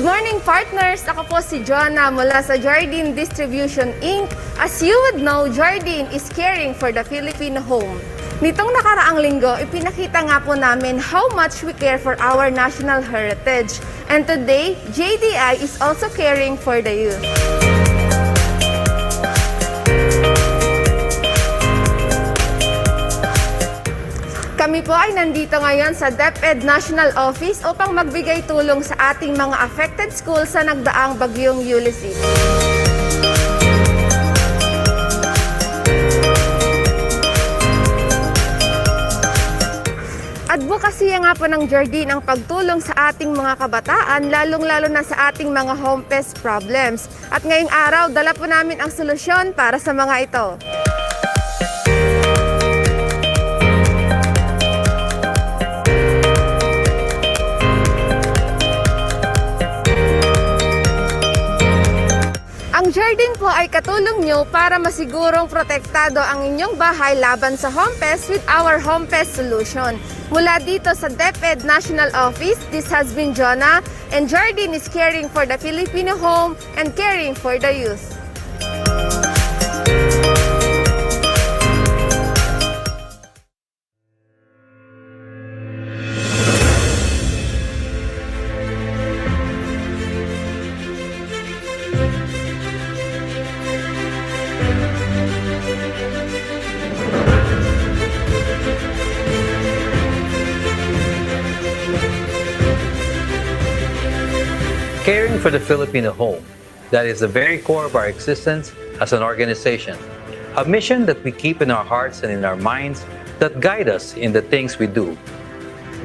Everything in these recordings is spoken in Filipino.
Good morning, partners! Ako po si Joanna mula sa Jardine Distribution Inc. As you would know, Jardine is caring for the Filipino home. Nitong nakaraang linggo, ipinakita nga po namin how much we care for our national heritage. And today, JDI is also caring for the youth. Kami po ay nandito ngayon sa DepEd National Office upang magbigay tulong sa ating mga affected schools sa nagdaang bagyong Ulysses. Advokasya nga po ng Jardine ang pagtulong sa ating mga kabataan, lalong-lalo na sa ating mga home pest problems. At ngayong araw, dala po namin ang solusyon para sa mga ito. Ang Jardine po ay katulong nyo para masigurong protektado ang inyong bahay laban sa home pest with our home pest solution. Mula dito sa DepEd National Office, this has been Jonah, and Jardine is caring for the Filipino home and caring for the youth. Caring for the Filipino home, that is the very core of our existence as an organization. A mission that we keep in our hearts and in our minds that guide us in the things we do.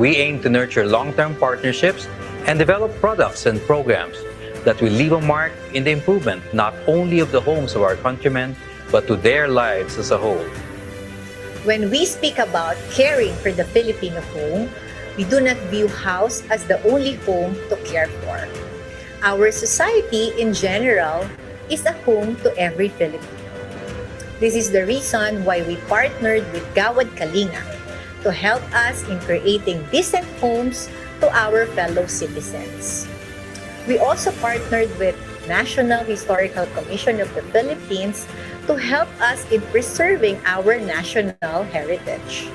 We aim to nurture long-term partnerships and develop products and programs that will leave a mark in the improvement not only of the homes of our countrymen, but to their lives as a whole. When we speak about caring for the Filipino home, we do not view house as the only home to care for. Our society in general is a home to every Filipino. This is the reason why we partnered with Gawad Kalinga to help us in creating decent homes to our fellow citizens. We also partnered with National Historical Commission of the Philippines to help us in preserving our national heritage.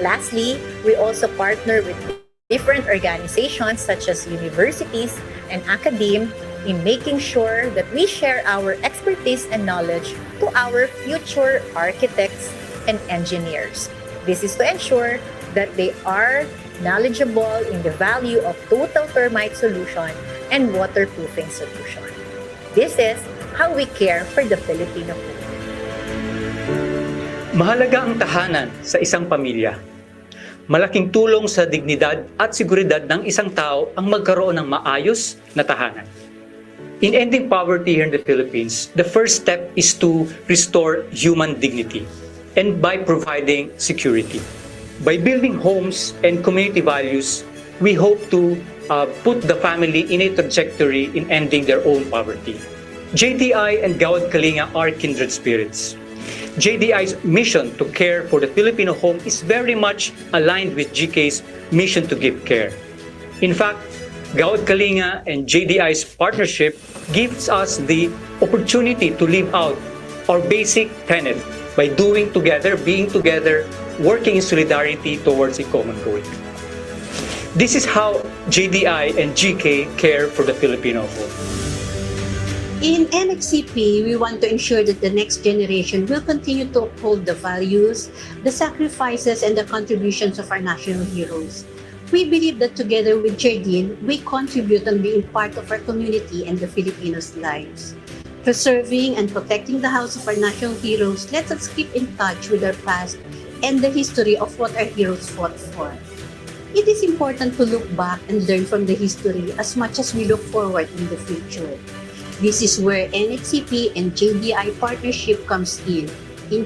Lastly, we also partner with different organizations such as universities and academe in making sure that we share our expertise and knowledge to our future architects and engineers. This is to ensure that they are knowledgeable in the value of total termite solution and waterproofing solution. This is how we care for the Filipino home. Mahalaga ang tahanan sa isang pamilya. Malaking tulong sa dignidad at seguridad ng isang tao ang magkaroon ng maayos na tahanan. In ending poverty here in the Philippines, the first step is to restore human dignity and by providing security. By building homes and community values, we hope to put the family in a trajectory in ending their own poverty. JDI and Gawad Kalinga are kindred spirits. JDI's mission to care for the Filipino home is very much aligned with GK's mission to give care. In fact, Gawad Kalinga and JDI's partnership gives us the opportunity to live out our basic tenet by doing together, being together, working in solidarity towards a common goal. This is how JDI and GK care for the Filipino home. In NXCP, we want to ensure that the next generation will continue to uphold the values, the sacrifices, and the contributions of our national heroes. We believe that together with Jardine, we contribute on being part of our community and the Filipinos' lives. Preserving and protecting the house of our national heroes lets us keep in touch with our past and the history of what our heroes fought for. It is important to look back and learn from the history as much as we look forward in the future. This is where NXCP and JDI partnership comes in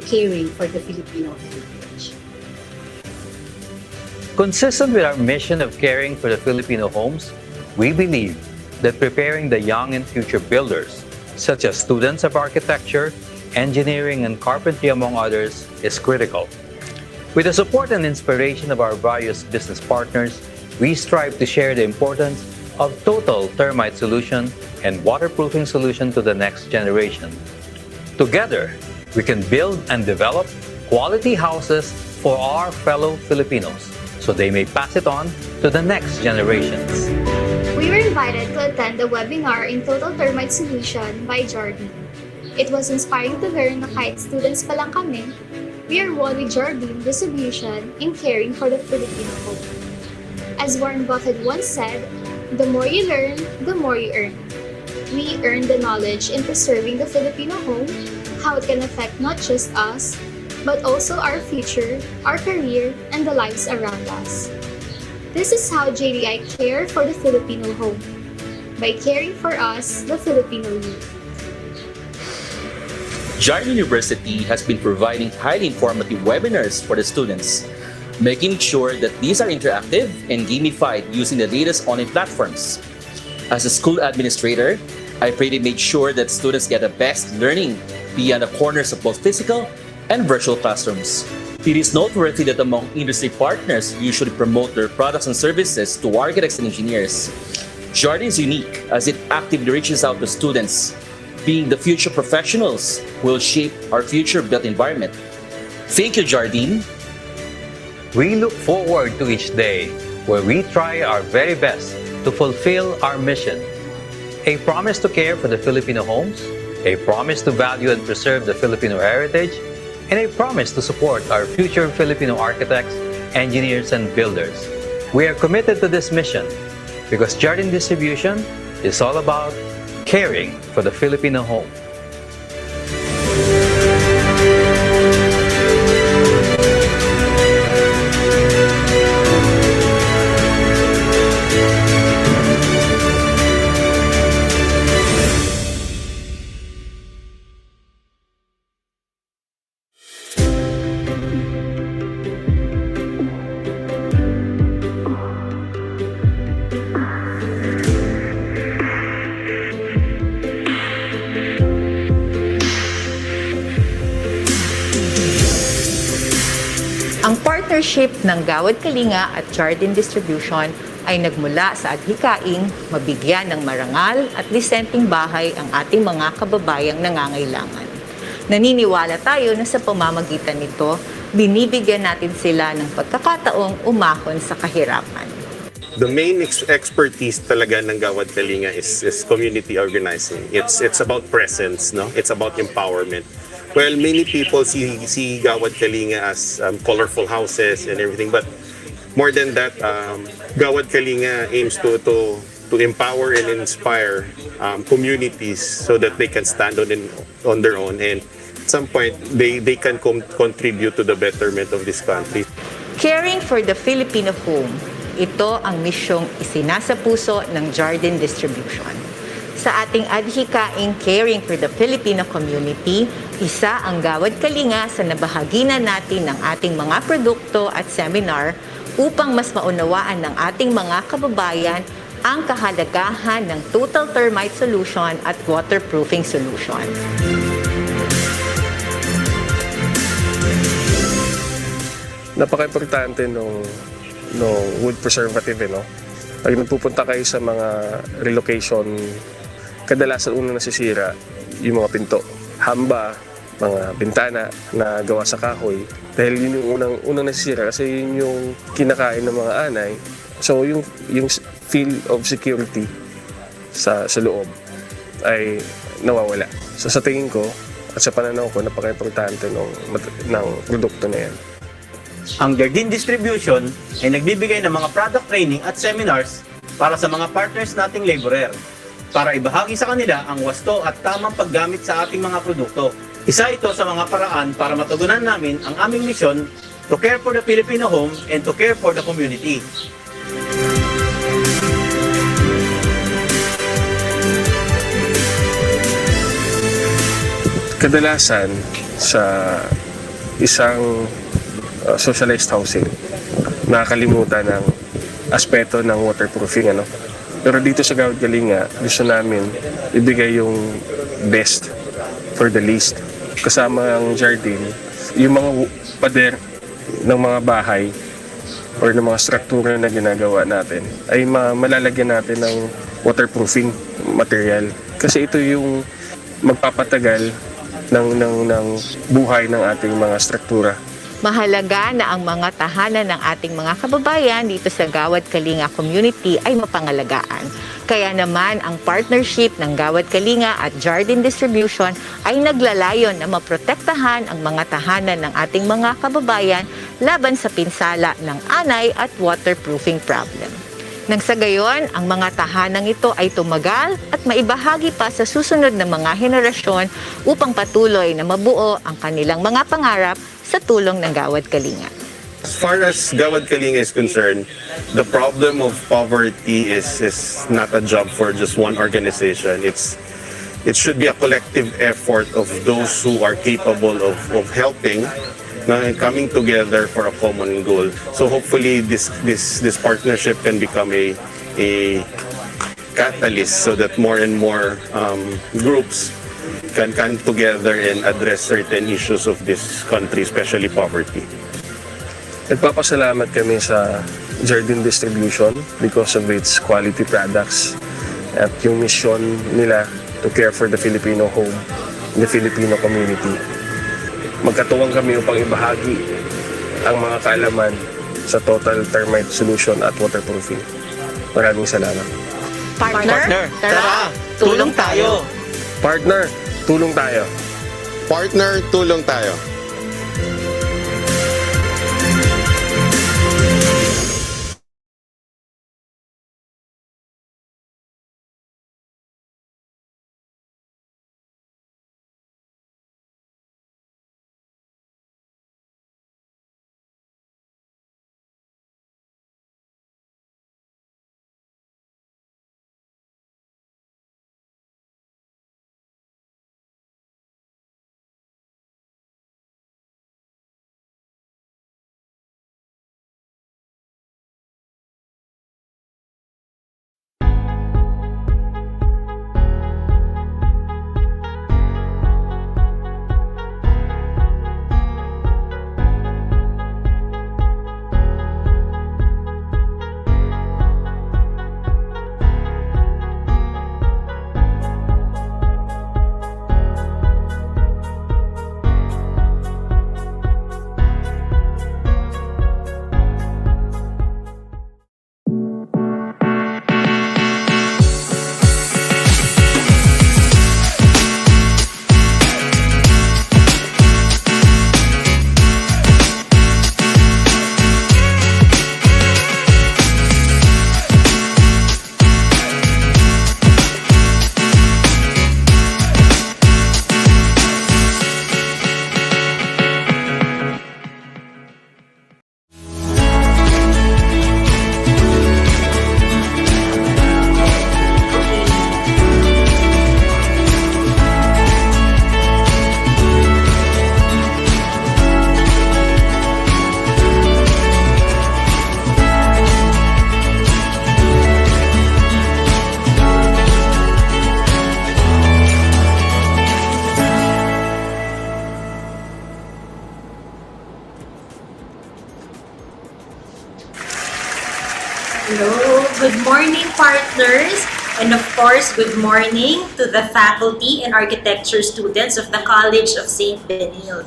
caring for the Filipino heritage. Consistent with our mission of caring for the Filipino homes, we believe that preparing the young and future builders, such as students of architecture, engineering, and carpentry, among others, is critical. With the support and inspiration of our various business partners, we strive to share the importance of total termite solution and waterproofing solution to the next generation. Together, we can build and develop quality houses for our fellow Filipinos so they may pass it on to the next generations. We were invited to attend a webinar in Total Termite Solution by Jardine. It was inspiring to learn na kahit students pa lang kami, we are one with Jardine Distribution in caring for the Filipino home. As Warren Buffett once said, the more you learn, the more you earn. We earn the knowledge in preserving the Filipino home, how it can affect not just us, but also our future, our career, and the lives around us. This is how JDI care for the Filipino home, by caring for us, the Filipino youth. Jardine University has been providing highly informative webinars for the students, making sure that these are interactive and gamified using the latest online platforms. As a school administrator, I pray to make sure that students get the best learning beyond the corners of both physical and virtual classrooms. It is noteworthy that among industry partners usually promote their products and services to architects and engineers, Jardine is unique as it actively reaches out to students, being the future professionals who will shape our future built environment. Thank you, Jardine. We look forward to each day where we try our very best to fulfill our mission. A promise to care for the Filipino homes, a promise to value and preserve the Filipino heritage, and a promise to support our future Filipino architects, engineers, and builders. We are committed to this mission because Jardine Distribution is all about caring for the Filipino home. Ang partnership ng Gawad Kalinga at Jardine Distribution ay nagmula sa adhikaing mabigyan ng marangal at disenteng bahay ang ating mga kababayang nangangailangan. Naniniwala tayo na sa pamamagitan nito, binibigyan natin sila ng pagkakataong umahon sa kahirapan. The main expertise talaga ng Gawad Kalinga is community organizing. It's about presence, no? It's about empowerment. Well, many people see Gawad Kalinga as colorful houses and everything, but more than that, Gawad Kalinga aims to empower and inspire communities so that they can stand on their own, and at some point they can contribute to the betterment of this country. Caring for the Filipino home, ito ang misyong isinasapuso ng Jardine Distribution. Sa ating adhikaing Caring for the Filipino Community, isa ang Gawad Kalinga sa nabahaginan natin ng ating mga produkto at seminar upang mas maunawaan ng ating mga kababayan ang kahalagahan ng total termite solution at waterproofing solution. Napaka-importante nung wood preservative, no? Pag nagpupunta kayo sa mga relocation, kadalasan unang nasisira yung mga pinto, hamba, mga bintana na gawa sa kahoy. Dahil yun yung unang nasisira kasi yun yung kinakain ng mga anay. So yung feel of security sa loob ay nawawala. So sa tingin ko at sa pananaw ko, napaka-importante ng produkto na yan. Ang Jardine Distribution ay nagbibigay ng mga product training at seminars para sa mga partners nating laborer para ibahagi sa kanila ang wasto at tamang paggamit sa ating mga produkto. Isa ito sa mga paraan para matugunan namin ang aming misyon to care for the Filipino home and to care for the community. Kadalasan sa isang socialized housing, nakakalimutan ng aspeto ng waterproofing, ano? Pero dito sa Gawad Kalinga, gusto namin ibigay yung best for the least. Kasama ang Jardine, yung mga pader ng mga bahay, or ng mga struktura na ginagawa natin ay malalagyan natin ng waterproofing material. Kasi ito yung magpapatagal ng buhay ng ating mga struktura. Mahalaga na ang mga tahanan ng ating mga kababayan dito sa Gawad Kalinga community ay mapangalagaan. Kaya naman ang partnership ng Gawad Kalinga at Jardine Distribution ay naglalayon na maprotektahan ang mga tahanan ng ating mga kababayan laban sa pinsala ng anay at waterproofing problem. Nang sa gayon, ang mga tahanang ito ay tumagal at maibahagi pa sa susunod na mga henerasyon upang patuloy na mabuo ang kanilang mga pangarap sa tulong ng Gawad Kalinga. As far as Gawad Kalinga is concerned, the problem of poverty is not a job for just one organization. It should be a collective effort of those who are capable of helping, coming together for a common goal. So hopefully this partnership can become a catalyst so that more and more groups can come together and address certain issues of this country, especially poverty. Nagpapasalamat kami sa Jardine Distribution because of its quality products at yung mission nila to care for the Filipino home, the Filipino community. Magkatuwang kami upang ibahagi ang mga kaalaman sa total termite solution at waterproofing. Maraming salamat. Partner, tara, tulong tayo! Partner, tulong tayo! Partner, tulong tayo! Hello, good morning partners, and of course, good morning to the faculty and architecture students of the College of St. Benilde.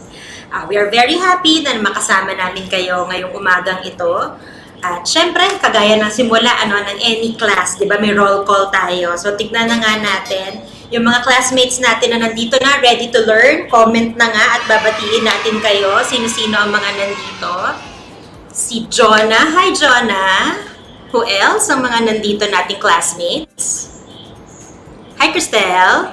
We are very happy na makasama namin kayo ngayong umagang ito. At syempre, kagaya ng simula ng any class, di ba may roll call tayo. So tignan na nga natin yung mga classmates natin na nandito na, ready to learn. Comment na nga at babatiin natin kayo. Sino-sino ang mga nandito? Si Jonah. Hi, Jonah. Who else ang mga nandito nating classmates? Hi, Cristel.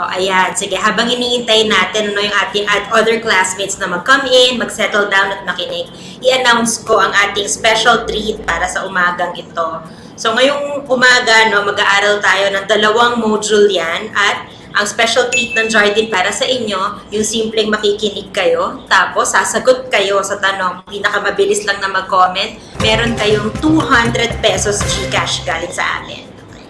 Oh, ayan. Sige, habang iniintay natin yung ating other classmates na mag-come in, mag-settle down at makinig, i-announce ko ang ating special treat para sa umagang ito. So, ngayong umaga, mag-aaral tayo ng 2 module yan at ang special treat ng Jardine para sa inyo, yung simpleng makikinig kayo, tapos sasagot kayo sa tanong, pinakamabilis lang na mag-comment, meron kayong 200 pesos GCash galing sa amin. Okay.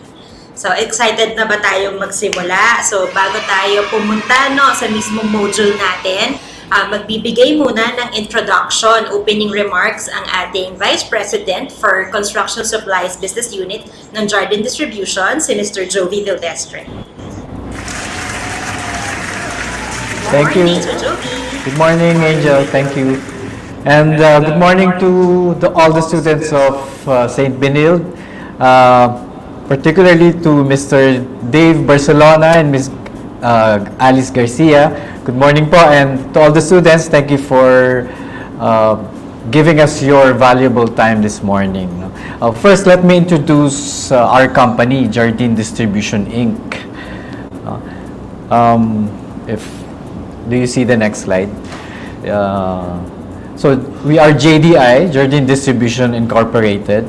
So, excited na ba tayong magsimula? So, bago tayo pumunta sa mismong module natin, Magbibigay muna ng introduction, opening remarks ang ating Vice President for Construction Supplies Business Unit ng Jardine Distribution, si Mr. Jovi Vildestre. Thank you. Good morning, Angel. Thank you. And good morning to all the students of St. Benilde, particularly to Mr. Dave Barcelona and Ms. Alice Garcia. Good morning po, and to all the students, thank you for giving us your valuable time this morning. First, let me introduce our company, Jardine Distribution Inc. Do you see the next slide? So we are JDI, Jardine Distribution Incorporated.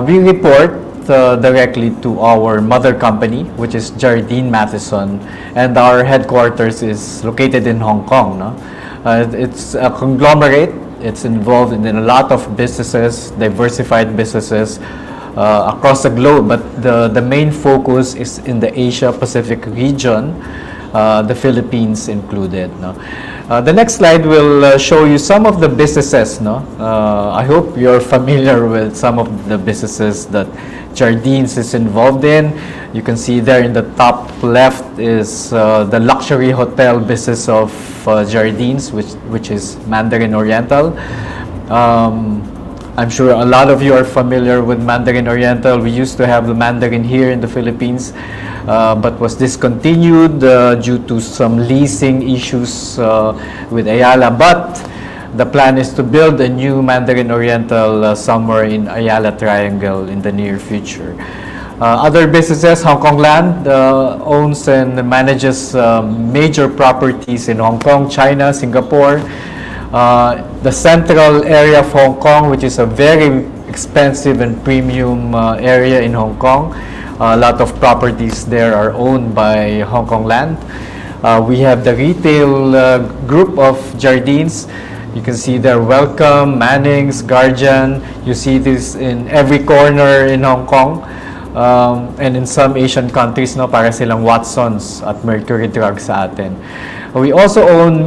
We report directly to our mother company, which is Jardine Matheson, and our headquarters is located in Hong Kong. No? It's a conglomerate. It's involved in a lot of businesses, diversified businesses across the globe, but the main focus is in the Asia-Pacific region, the Philippines included. No? The next slide will show you some of the businesses. No? I hope you're familiar with some of the businesses that Jardines is involved in. You can see there in the top left is the luxury hotel business of Jardines, which is Mandarin Oriental. I'm sure a lot of you are familiar with Mandarin Oriental. We used to have the Mandarin here in the Philippines, but was discontinued due to some leasing issues with Ayala. But the plan is to build a new Mandarin Oriental somewhere in Ayala Triangle in the near future. Other businesses, Hong Kong Land owns and manages major properties in Hong Kong, China, Singapore. The central area of Hong Kong, which is a very expensive and premium area in Hong Kong. A lot of properties there are owned by Hong Kong Land. We have the retail group of Jardines. You can see there Welcome, Manning's, Guardian. You see this in every corner in Hong Kong. And in some Asian countries, no, para silang Watsons at Mercury Drug sa atin. We also own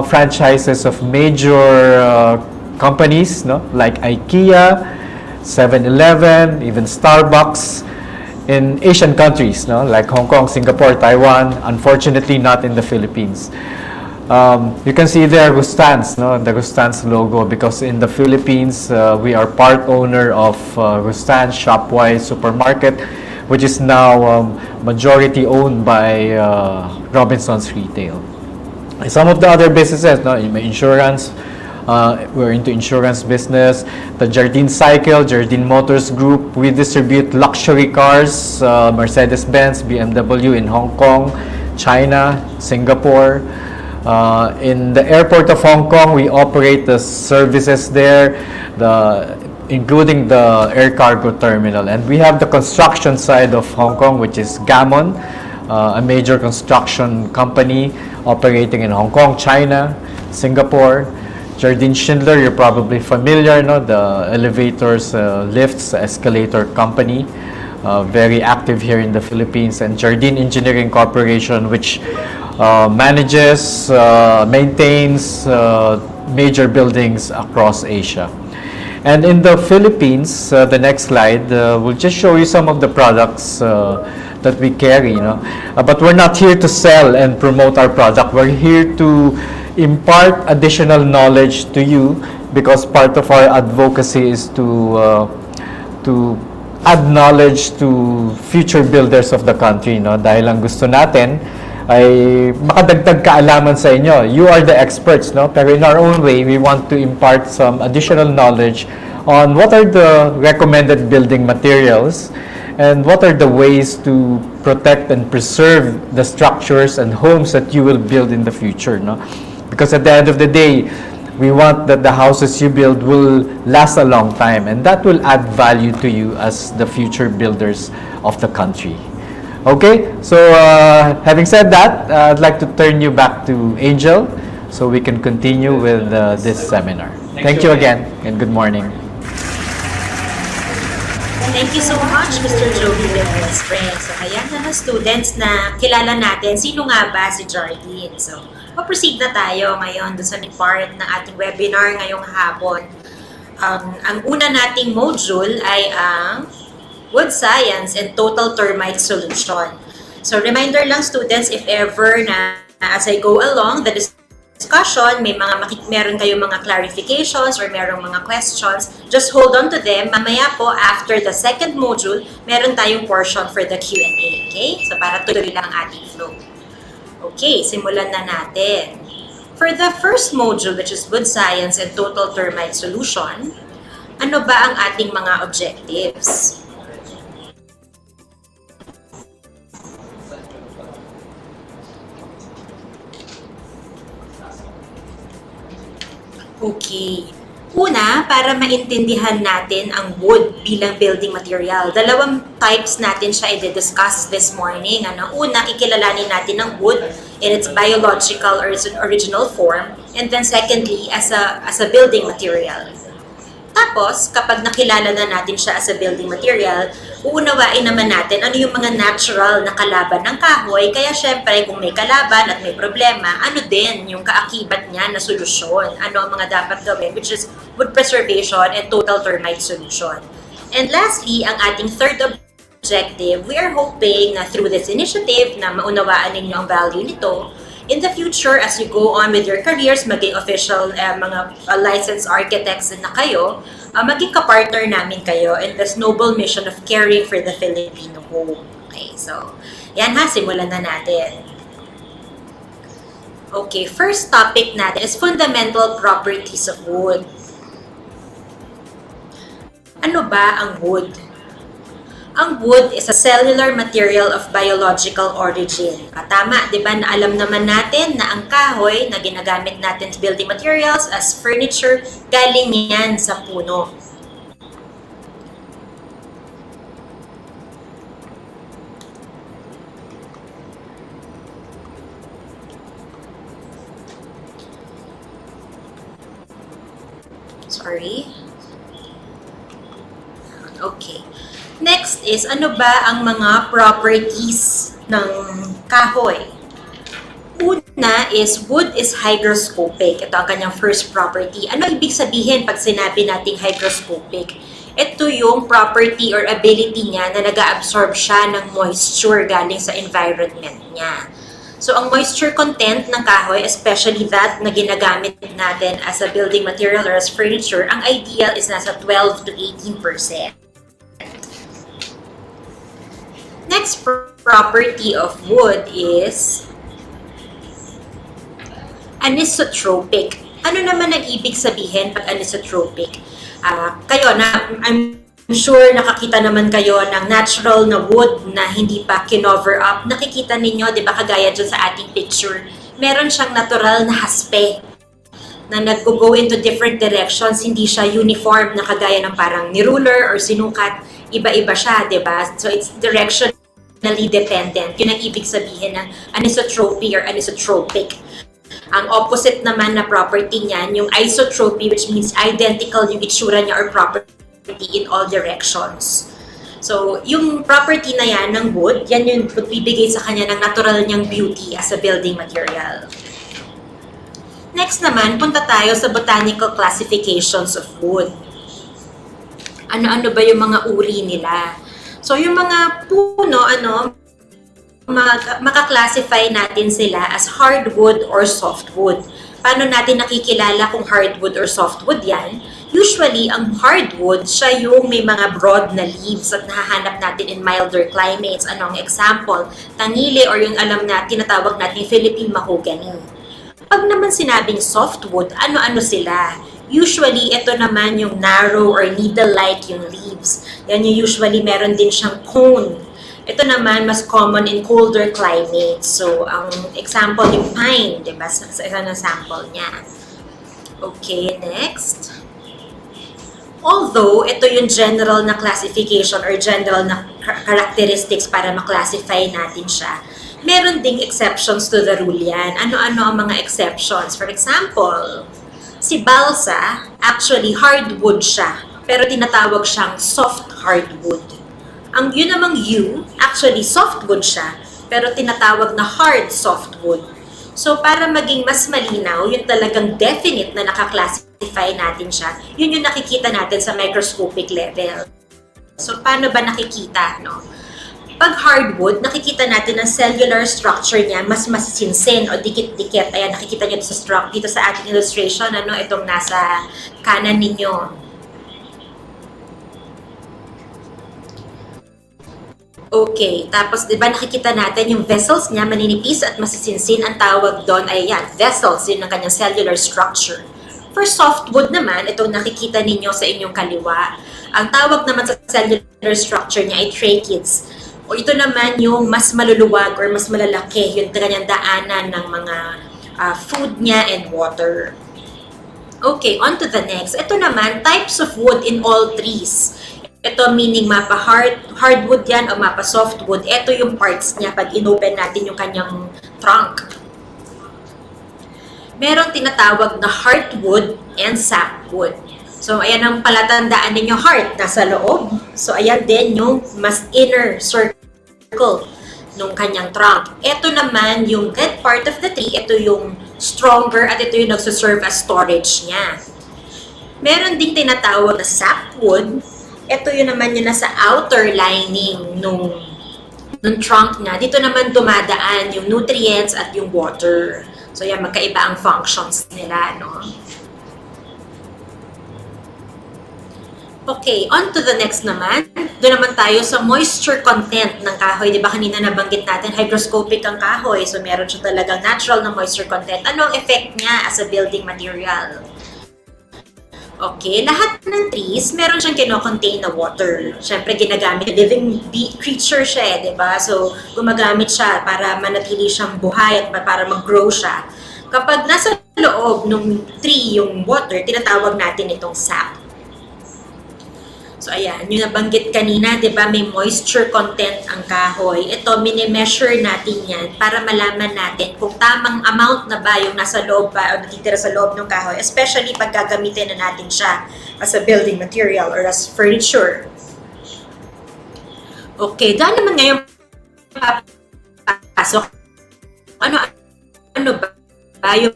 franchises of major companies, no, like IKEA, 7-Eleven, even Starbucks in Asian countries, no, like Hong Kong, Singapore, Taiwan. Unfortunately, not in the Philippines. You can see there Rustans, no, the Rustans logo, because in the Philippines we are part owner of Rustans Shopwise Supermarket, which is now majority owned by Robinsons Retail. Some of the other businesses, no, insurance, we're into insurance business. The Jardine Cycle, Jardine Motors Group, we distribute luxury cars, Mercedes-Benz, BMW in Hong Kong, China, Singapore. In the airport of Hong Kong, we operate the services there, including the air cargo terminal. And we have the construction side of Hong Kong, which is Gammon, a major construction company operating in Hong Kong, China, Singapore. Jardine Schindler, you're probably familiar, no? The elevators, lifts, escalator company, very active here in the Philippines. And Jardine Engineering Corporation, which manages, maintains major buildings across Asia. And in the Philippines, the next slide will just show you some of the products that we carry. But we're not here to sell and promote our product. We're here to impart additional knowledge to you, because part of our advocacy is to add knowledge to future builders of the country. Dahil ang gusto natin ay makadagdag kaalaman sa inyo. You are the experts, no? Pero in our own way, we want to impart some additional knowledge on what are the recommended building materials and what are the ways to protect and preserve the structures and homes that you will build in the future, no? Because at the end of the day, we want that the houses you build will last a long time, and that will add value to you as the future builders of the country. Okay, so having said that, I'd like to turn you back to Angel so we can continue with this seminar. Thank you again, and good morning. Thank you so much, Mr. Joey Vildestre. So, ayan na students na kilala natin, sino nga ba si Jardine? So, proceed na tayo ngayon dun sa main part ng ating webinar ngayong hapon. Ang una nating module ay ang Wood Science and Total Termite Solution. So reminder lang students, if ever na as I go along the discussion, meron kayong mga clarifications or merong mga questions, just hold on to them. Mamaya po, after the second module, meron tayong portion for the Q&A. Okay? So para tuloy lang ang ating flow. Okay, simulan na natin. For the first module, which is Wood Science and Total Termite Solution, ano ba ang ating mga objectives? Okay. Una, para maintindihan natin ang wood bilang building material. Dalawang types natin siya i-discuss this morning. Una, ikilalanin natin ang wood in its biological or its original form. And then secondly, as a building material. Tapos, kapag nakilala na natin siya as a building material, uunawain naman natin ano yung mga natural na kalaban ng kahoy. Kaya syempre, kung may kalaban at may problema, ano din yung kaakibat niya na solusyon? Ano ang mga dapat gawin, which is wood preservation and total termite solution. And lastly, ang ating third objective, we are hoping na through this initiative na maunawaan ninyo ang value nito, in the future, as you go on with your careers, maging official mga licensed architects na kayo, maging kapartner namin kayo in this noble mission of caring for the Filipino home. Okay, so, yan ha, simulan na natin. Okay, first topic natin is fundamental properties of wood. Ano ba ang wood? Ang wood is a cellular material of biological origin. Tama, di ba? Na alam naman natin na ang kahoy na ginagamit natin as building materials, as furniture, galing yan sa puno. Sorry. Okay. Next is, ano ba ang mga properties ng kahoy? Una is, wood is hygroscopic. Ito ang kanyang first property. Ano ibig sabihin pag sinabi nating hygroscopic? Ito yung property or ability niya na nag-absorb siya ng moisture galing sa environment niya. So, ang moisture content ng kahoy, especially that na ginagamit natin as a building material or as furniture, ang ideal is nasa 12 to 18%. Next property of wood is anisotropic. Ano naman ang ibig sabihin pag anisotropic? I'm sure nakakita naman kayo ng natural na wood na hindi pa kinover up. Nakikita ninyo, di ba, kagaya dyan sa ating picture, meron siyang natural na haspe na nag-go into different directions. Hindi siya uniform na kagaya ng parang niruler or sinukat. Iba-iba siya, di ba? So it's directionally dependent. Yun ang ibig sabihin ng anisotropy or anisotropic. Ang opposite naman na property niyan, yung isotropy, which means identical yung itsura niya or property in all directions. So, yung property na yan ng wood, yan yung magbibigay sa kanya ng natural niyang beauty as a building material. Next naman, punta tayo sa botanical classifications of wood. Ano-ano ba yung mga uri nila? So, yung mga puno, maka-classify natin sila as hardwood or softwood. Paano natin nakikilala kung hardwood or softwood yan? Usually, ang hardwood, siya yung may mga broad na leaves at nahahanap natin in milder climates. Anong example? Tangile or yung tinatawag natin Philippine mahogany. Pag naman sinabing softwood, ano-ano sila? Usually, ito naman yung narrow or needle-like yung leaves. Yan yung usually meron din siyang cone. Ito naman, mas common in colder climates. So, ang example yung pine, diba? Sa isa na sample niya. Okay, next. Although, ito yung general na classification or general na characteristics para maklasify natin siya, meron ding exceptions to the rule yan. Ano-ano ang mga exceptions? For example, si balsa, actually hardwood siya, pero tinatawag siyang soft hardwood. Ang yun namang yew, actually softwood siya, pero tinatawag na hard softwood. So para maging mas malinaw, yung talagang definite na nakaklasify natin siya, yun yung nakikita natin sa microscopic level. So paano ba nakikita, no? Pag hardwood, nakikita natin ang cellular structure niya mas masinsin o dikit-dikit. Ayan, nakikita niyo dito sa ating illustration, ano, itong nasa kanan ninyo. Okay, tapos 'di ba nakikita natin yung vessels niya maninipis at masisinsin, ang tawag doon ay yan, vessels, yun ang kanyang cellular structure. For softwood naman, itong nakikita ninyo sa inyong kaliwa, ang tawag naman sa cellular structure niya ay tracheids. O ito naman yung mas maluluwag or mas malalaki, yung kanyang daanan ng mga food niya and water. Okay, on to the next. Ito naman, types of wood in all trees. Ito meaning mapa hardwood yan o mapa softwood. Ito yung parts niya pag inopen natin yung kanyang trunk. Meron tinatawag na heartwood and sapwood. So, ayan ang palatandaan ninyo, heart, nasa loob. So, ayan din yung mas inner circle ng kanyang trunk. Ito naman yung dead part of the tree. Ito yung stronger at ito yung nagsuserve as storage niya. Meron ding tinatawag na sapwood. Ito yun naman yung nasa outer lining nung trunk niya. Dito naman dumadaan yung nutrients at yung water. So yan, magkaiba ang functions nila, no? Okay, on to the next naman. Doon naman tayo sa moisture content ng kahoy. Di ba kanina nabanggit natin, hygroscopic ang kahoy. So meron siya talagang natural na moisture content. Ano ang effect niya as a building material? Okay, lahat ng trees, meron siyang kino-contain na water. Siyempre, ginagamit, living creature siya, di ba? So, gumagamit siya para manatili siyang buhay at para mag-grow siya. Kapag nasa loob ng tree yung water, tinatawag natin itong sap. So, ayan, yung nabanggit kanina, di ba, may moisture content ang kahoy. Ito, mini-measure natin yan para malaman natin kung tamang amount na ba yung nasa loob ba o natitira sa loob ng kahoy, especially pag gagamitin na natin siya as a building material or as furniture. Okay, dahil naman ngayon papasok, ano ba yung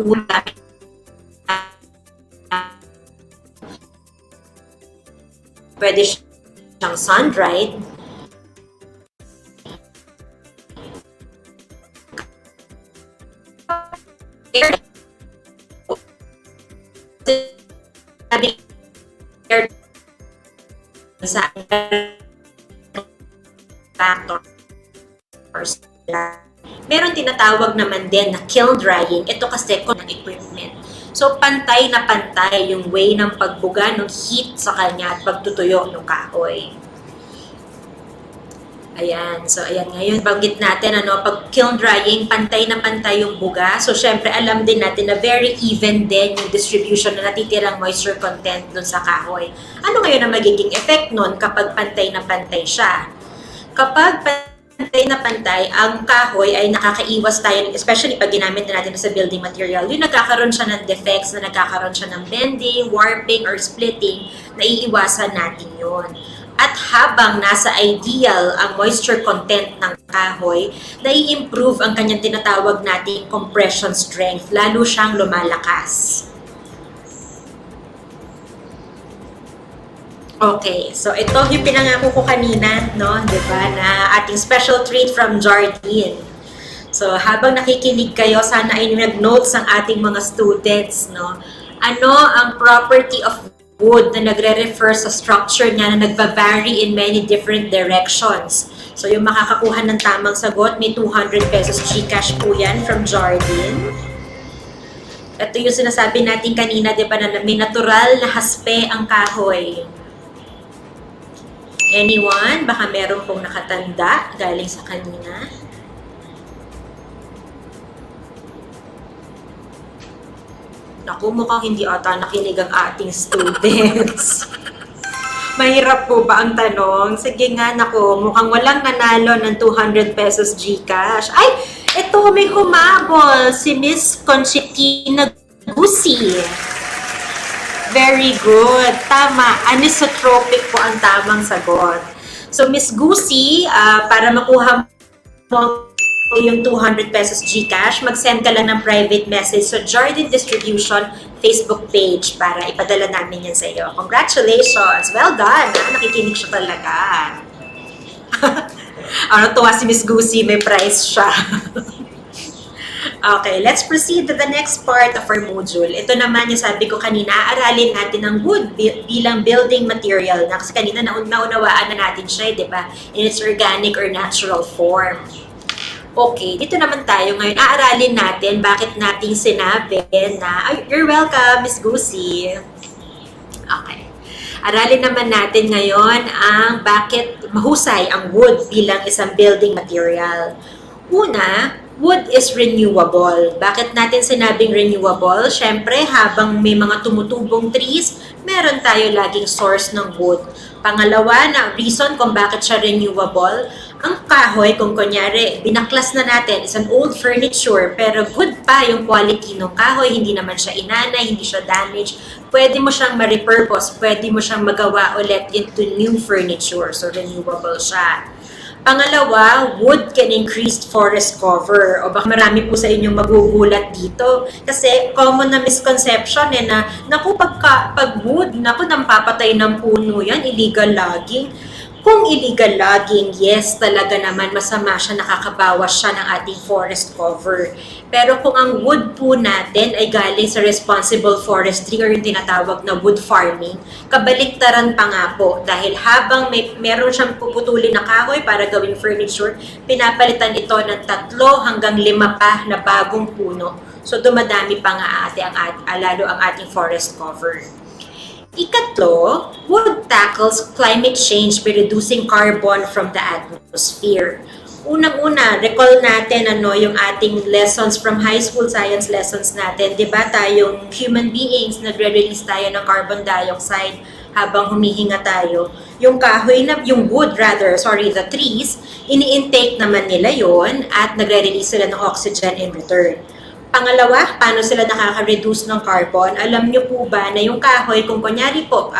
mga pwede siyang sun-dried. Sa factors. Meron tinatawag naman din na kiln drying. Ito kasi ng equipment. So, pantay na pantay yung way ng pagbuga ng heat sa kanya at pagtutuyo ng kahoy. Ayan. So, ayan. Ngayon, banggit natin, pag kiln drying, pantay na pantay yung buga. So, syempre, alam din natin na very even din yung distribution na natitirang moisture content dun sa kahoy. Ano ngayon ang magiging effect nun kapag pantay na pantay siya? Kapag pantay na pantay, ang kahoy ay nakakaiwas tayo, especially pag ginamit na natin sa building material, yung nagkakaroon siya ng defects, na nagkakaroon siya ng bending, warping, or splitting, naiiwasan natin yon. At habang nasa ideal ang moisture content ng kahoy, nai-improve ang kanyang tinatawag nating compression strength, lalo siyang lumalakas. Okay, so ito yung pinangako ko kanina, no, di ba, na ating special treat from Jardine. So habang nakikinig kayo, sana ay nag-notes ang ating mga students, no. Ano ang property of wood na nagre-refer sa structure niya na nagva-vary in many different directions? So yung makakakuha ng tamang sagot, may 200 pesos GCash po yan from Jardine. Ito yung sinasabi natin kanina, di ba, na may natural na haspe ang kahoy. Anyone? Baka meron pong nakatanda galing sa kanina. Naku, mukhang hindi ata nakinig ang ating students. Mahirap po ba ang tanong? Sige nga, naku, mukhang walang nanalo ng 200 pesos GCash. Ay, ito may humabol, si Miss Conchitina Gusi. Very good. Tama. Anisotropic po ang tamang sagot. So Miss Gusi, para makuha mo yung 200 pesos GCash, mag-send ka lang ng private message sa Jardine Distribution Facebook page para ipadala namin yan sa iyo. Congratulations! Well done! Nakikinig siya talaga. Tuwa si Miss Gusi, may prize siya. Okay, let's proceed to the next part of our module. Ito naman yung sabi ko kanina, aralin natin ang wood bilang building material. Kasi kanina naunawaan na natin siya, di ba? In its organic or natural form. Okay, dito naman tayo ngayon. Aaralin natin bakit nating sinabi na, you're welcome, Miss Gusi. Okay. Aralin naman natin ngayon ang bakit mahusay ang wood bilang isang building material. Una, wood is renewable. Bakit natin sinabing renewable? Siyempre, habang may mga tumutubong trees, meron tayo laging source ng wood. Pangalawa na reason kung bakit siya renewable, ang kahoy, kung kunyari, binaklas na natin, is an old furniture, pero good pa yung quality ng kahoy, hindi naman siya inanay, hindi siya damaged, pwede mo siyang ma-repurpose, pwede mo siyang magawa ulit into new furniture, so renewable siya. Pangalawa, wood can increase forest cover. O baka marami po sa inyong magugulat dito. Kasi common na misconception na, naku, pag wood, naku, nampapatay ng puno yan, illegal logging. Kung illegal logging, yes, talaga naman masama siya, nakakabawas siya ng ating forest cover. Pero kung ang wood po natin ay galing sa responsible forestry or yung tinatawag na wood farming, kabaliktaran pa nga po. Dahil habang meron siyang puputulin na kahoy para gawing furniture, pinapalitan ito ng 3 hanggang 5 pa na bagong puno. So dumadami pa nga lalo ang ating forest cover. Ikatlo, wood tackles climate change by reducing carbon from the atmosphere. Unang-una, recall natin yung ating lessons from high school science lessons natin. Diba tayong human beings, nagre-release tayo ng carbon dioxide habang humihinga tayo. Yung the trees, ini-intake naman nila yon at nagre-release sila ng oxygen in return. Pangalawa, paano sila nakaka-reduce ng carbon? Alam nyo po ba na yung kahoy, kung kunyari po,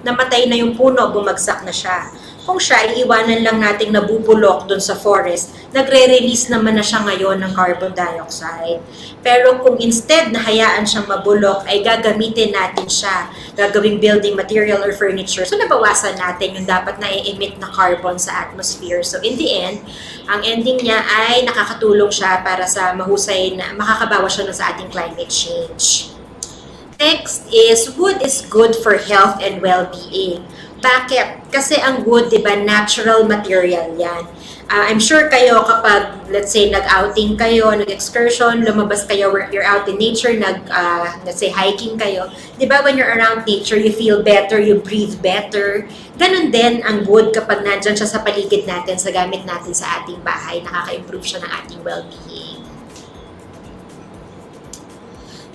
namatay na yung puno, bumagsak na siya. Kung siya, iiwanan lang nating nabubulok dun sa forest, nagre-release naman na siya ngayon ng carbon dioxide. Pero kung instead na hayaan siyang mabulok, ay gagamitin natin siya, gagawing building material or furniture. So nabawasan natin yung dapat na i-emit na carbon sa atmosphere. So in the end, ang ending niya ay nakakatulong siya para sa mahusay na makakabawas siya sa ating climate change. Next is, wood is good for health and well-being. Bakit? Kasi ang wood, di ba, natural material yan. I'm sure kayo kapag, let's say, nag-outing kayo, nag-excursion, lumabas kayo, you're out in nature, let's say, hiking kayo. Di ba, when you're around nature, you feel better, you breathe better. Ganon din ang wood kapag nandyan siya sa paligid natin, sa gamit natin sa ating bahay, nakaka-improve siya ng ating well-being.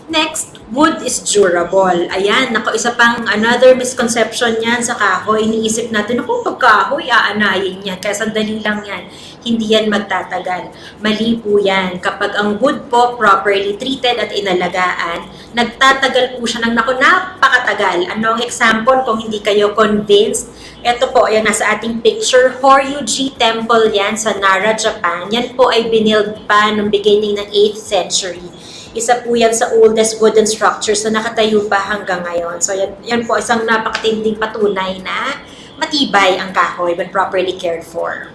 Next, wood is durable. Ayan, isa pang another misconception yan sa kahoy. Iniisip natin, pag kahoy, aanayin yan. Kaya sandali lang yan. Hindi yan magtatagal. Mali po yan. Kapag ang wood po properly treated at inalagaan, nagtatagal po siya ng napakatagal. Ano ang example kung hindi kayo convinced? Ito po, yan nasa ating picture. Horyuji Temple yan sa Nara, Japan. Yan po ay Benilde pa noong beginning ng 8th century. Isa po yan sa oldest wooden structures na nakatayo pa hanggang ngayon. So yan po isang napakatinding patunay na matibay ang kahoy when properly cared for.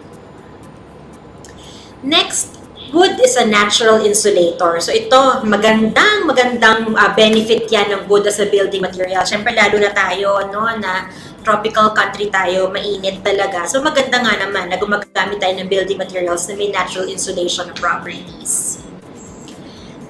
Next, wood is a natural insulator. So ito, magandang benefit yan ng wood as a building material. Siyempre lalo na tayo, na tropical country tayo, mainit talaga. So maganda nga naman na gumagamit tayo ng building materials na may natural insulation properties.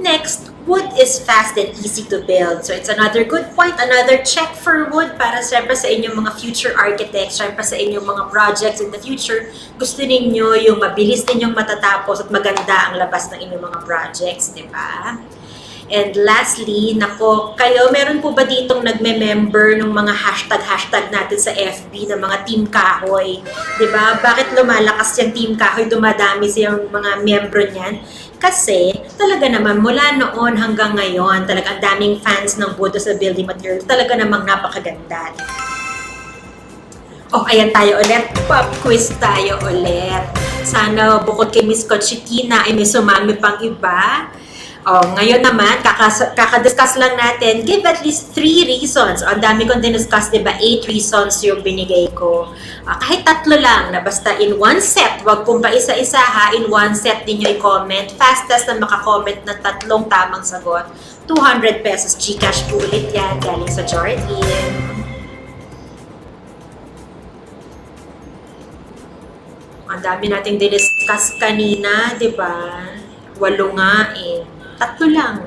Next, wood is fast and easy to build. So it's another good point, another check for wood para siyempre sa inyong mga future architects, siyempre sa inyong mga projects in the future. Gusto ninyo yung mabilis ninyong matatapos at maganda ang labas ng inyong mga projects, di ba? And lastly, kayo, meron po ba ditong nagme-member ng mga hashtag natin sa FB ng mga Team Kahoy? Diba? Bakit lumalakas yung Team Kahoy? Dumadami siyang mga membro niyan. Kasi talaga naman mula noon hanggang ngayon, talaga ang daming fans ng wood as a building material. Talaga namang napakaganda. Oh, ayan tayo ulit. Pop quiz tayo ulit. Sana bukod kay Miss Conchitina ay may sumami pang iba. Oh, ngayon naman, kakadiscuss lang natin. Give at least 3 reasons. Ang dami kong diniscuss, diba? 8 reasons yung binigay ko. Kahit 3 lang, na basta in one set. Wag kong pa isa-isa ha. In one set ninyo i-comment. Fastest na makakomment ng 3 tamang sagot. 200 pesos Gcash po ulit yan. Galing sa Jardine. Ang dami nating diniscuss kanina, di ba? 8 nga eh. 3 lang.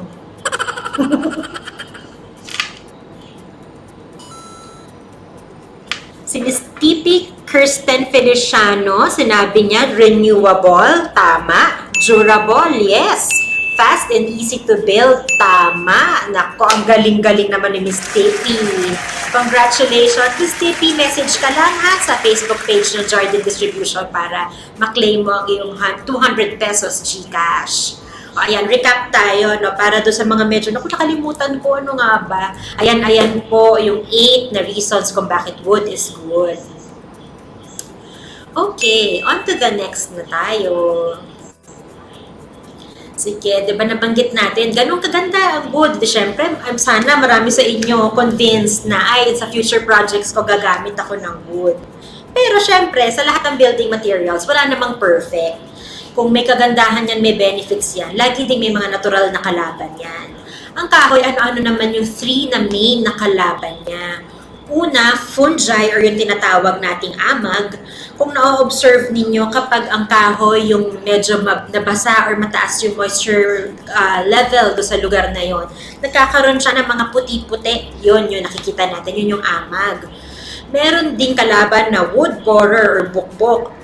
Si Miss Tipi Kirsten Feliciano, sinabi niya, renewable, tama. Durable, yes. Fast and easy to build, tama. Nako, ang galing-galing naman ni Miss Tipi. Congratulations, Miss Tipi. Message ka lang ha sa Facebook page ng Jardine Distribution para maklaim mo ang iyong 200 pesos Gcash. O, ayan, recap tayo, no? Para doon sa mga medyo, naku, nakalimutan ko, ano nga ba? Ayan po yung 8 na reasons kung bakit wood is good. Okay, on to the next na tayo. Sige, di ba nabanggit natin, ganun kaganda ang wood. Siyempre, sana marami sa inyo convinced na, ay, sa future projects ko gagamit ako ng wood. Pero syempre, sa lahat ng building materials, wala namang perfect. Kung may kagandahan yan, may benefits yan. Lagi din may mga natural na kalaban yan. Ang kahoy, ano-ano naman yung 3 na main na kalaban niya. Una, fungi or yung tinatawag nating amag. Kung na-observe ninyo, kapag ang kahoy yung medyo nabasa or mataas yung moisture level do sa lugar na yon, nagkakaroon siya ng mga puti-puti. Yun yung nakikita natin, yun yung amag. Meron ding kalaban na wood borer or bukbok.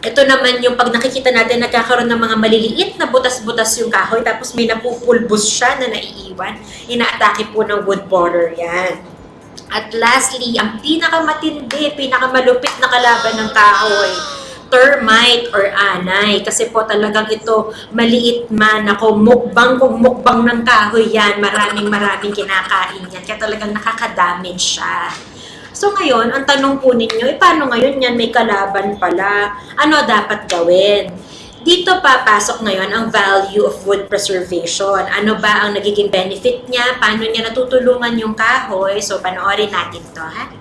Ito naman yung pag nakikita natin, nagkakaroon ng mga maliliit na butas-butas yung kahoy, tapos may napupulbos siya na naiiwan. Inaatake po ng wood borer yan. At lastly, ang pinakamatindi, pinakamalupit na kalaban ng kahoy, termite or anay. Kasi po talagang ito, maliit man ako, mukbang kung mukbang ng kahoy yan, maraming kinakain yan. Kaya talagang nakaka-damage siya. So ngayon, ang tanong po ninyo, paano ngayon yan may kalaban pala? Ano dapat gawin? Dito papasok ngayon ang value of wood preservation. Ano ba ang nagiging benefit niya? Paano niya natutulungan yung kahoy? So panoorin natin to, ha?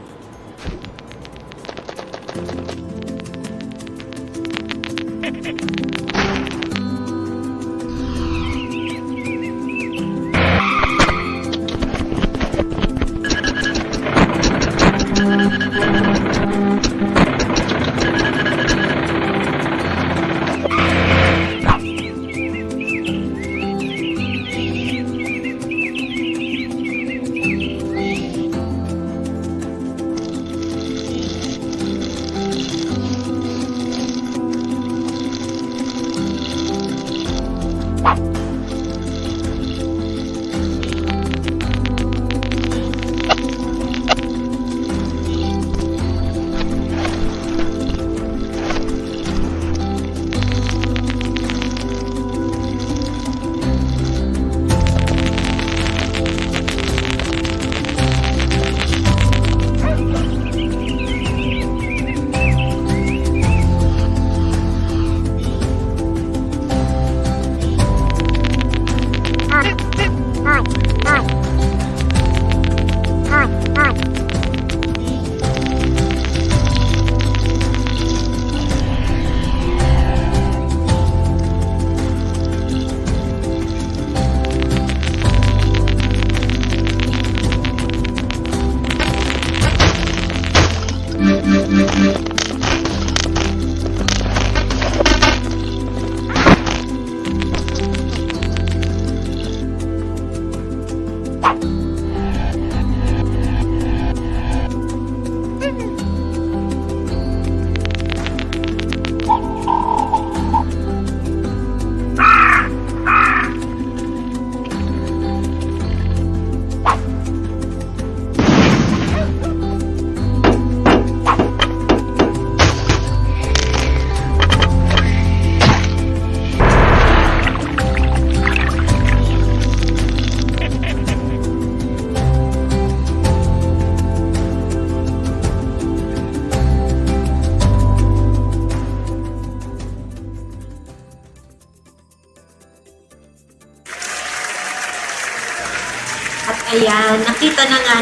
Ayan, nakita na nga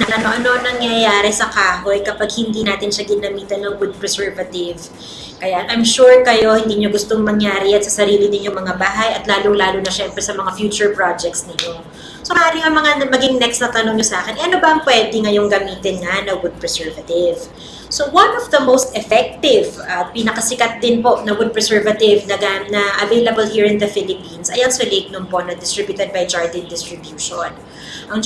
na ano nangyayari sa kahoy kapag hindi natin siya ginamitan ng wood preservative. Kaya I'm sure kayo hindi nyo gustong mangyari yan sa sarili ninyong mga bahay at lalo-lalo na syempre sa mga future projects ninyo. So maaaring ang mga maging next na tanong nyo sa akin, ano ba ang pwede ngayong gamitin nga na wood preservative? So one of the most effective at pinakasikat din po na wood preservative na available here in the Philippines ay ang Solignum po na distributed by Jardine Distribution. Ang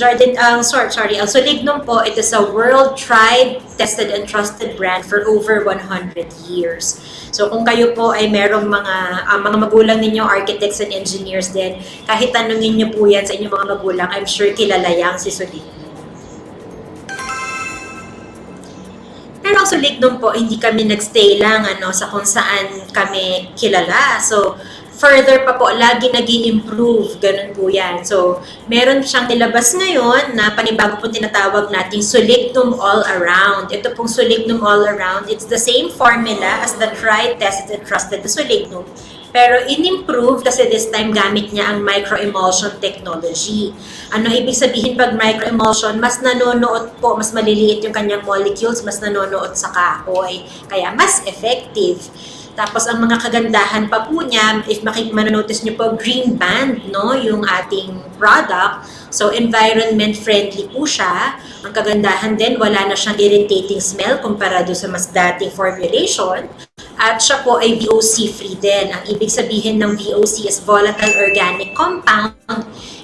Solignum po, it is a world tried, tested, and trusted brand for over 100 years. So kung kayo po ay merong mga magulang ninyo, architects and engineers din, kahit tanungin nyo po yan sa inyong mga magulang, I'm sure kilala yang si Solignum. Pero ang Solignum po, hindi kami nagstay lang sa kung saan kami kilala. So, further pa po, lagi nag-i-improve. Ganun po yan. So, meron siyang nilabas ngayon na panibago po tinatawag nating Solignum All Around. Ito pong Solignum All Around, it's the same formula as the tried, tested, and trusted na Solignum. Pero in-improve kasi this time gamit niya ang microemulsion technology. Ano ibig sabihin pag microemulsion? Mas nanonood po, mas maliliit yung kanyang molecules, mas nanonood sa kahoy. Kaya mas effective. Tapos ang mga kagandahan pa po niya, if manonotice niyo po, green band, no, yung ating product. So environment friendly po siya. Ang kagandahan din, wala na siyang irritating smell kumpara do sa mas dating formulation. At siya po ay VOC free din. Ang ibig sabihin ng VOC is volatile organic compound.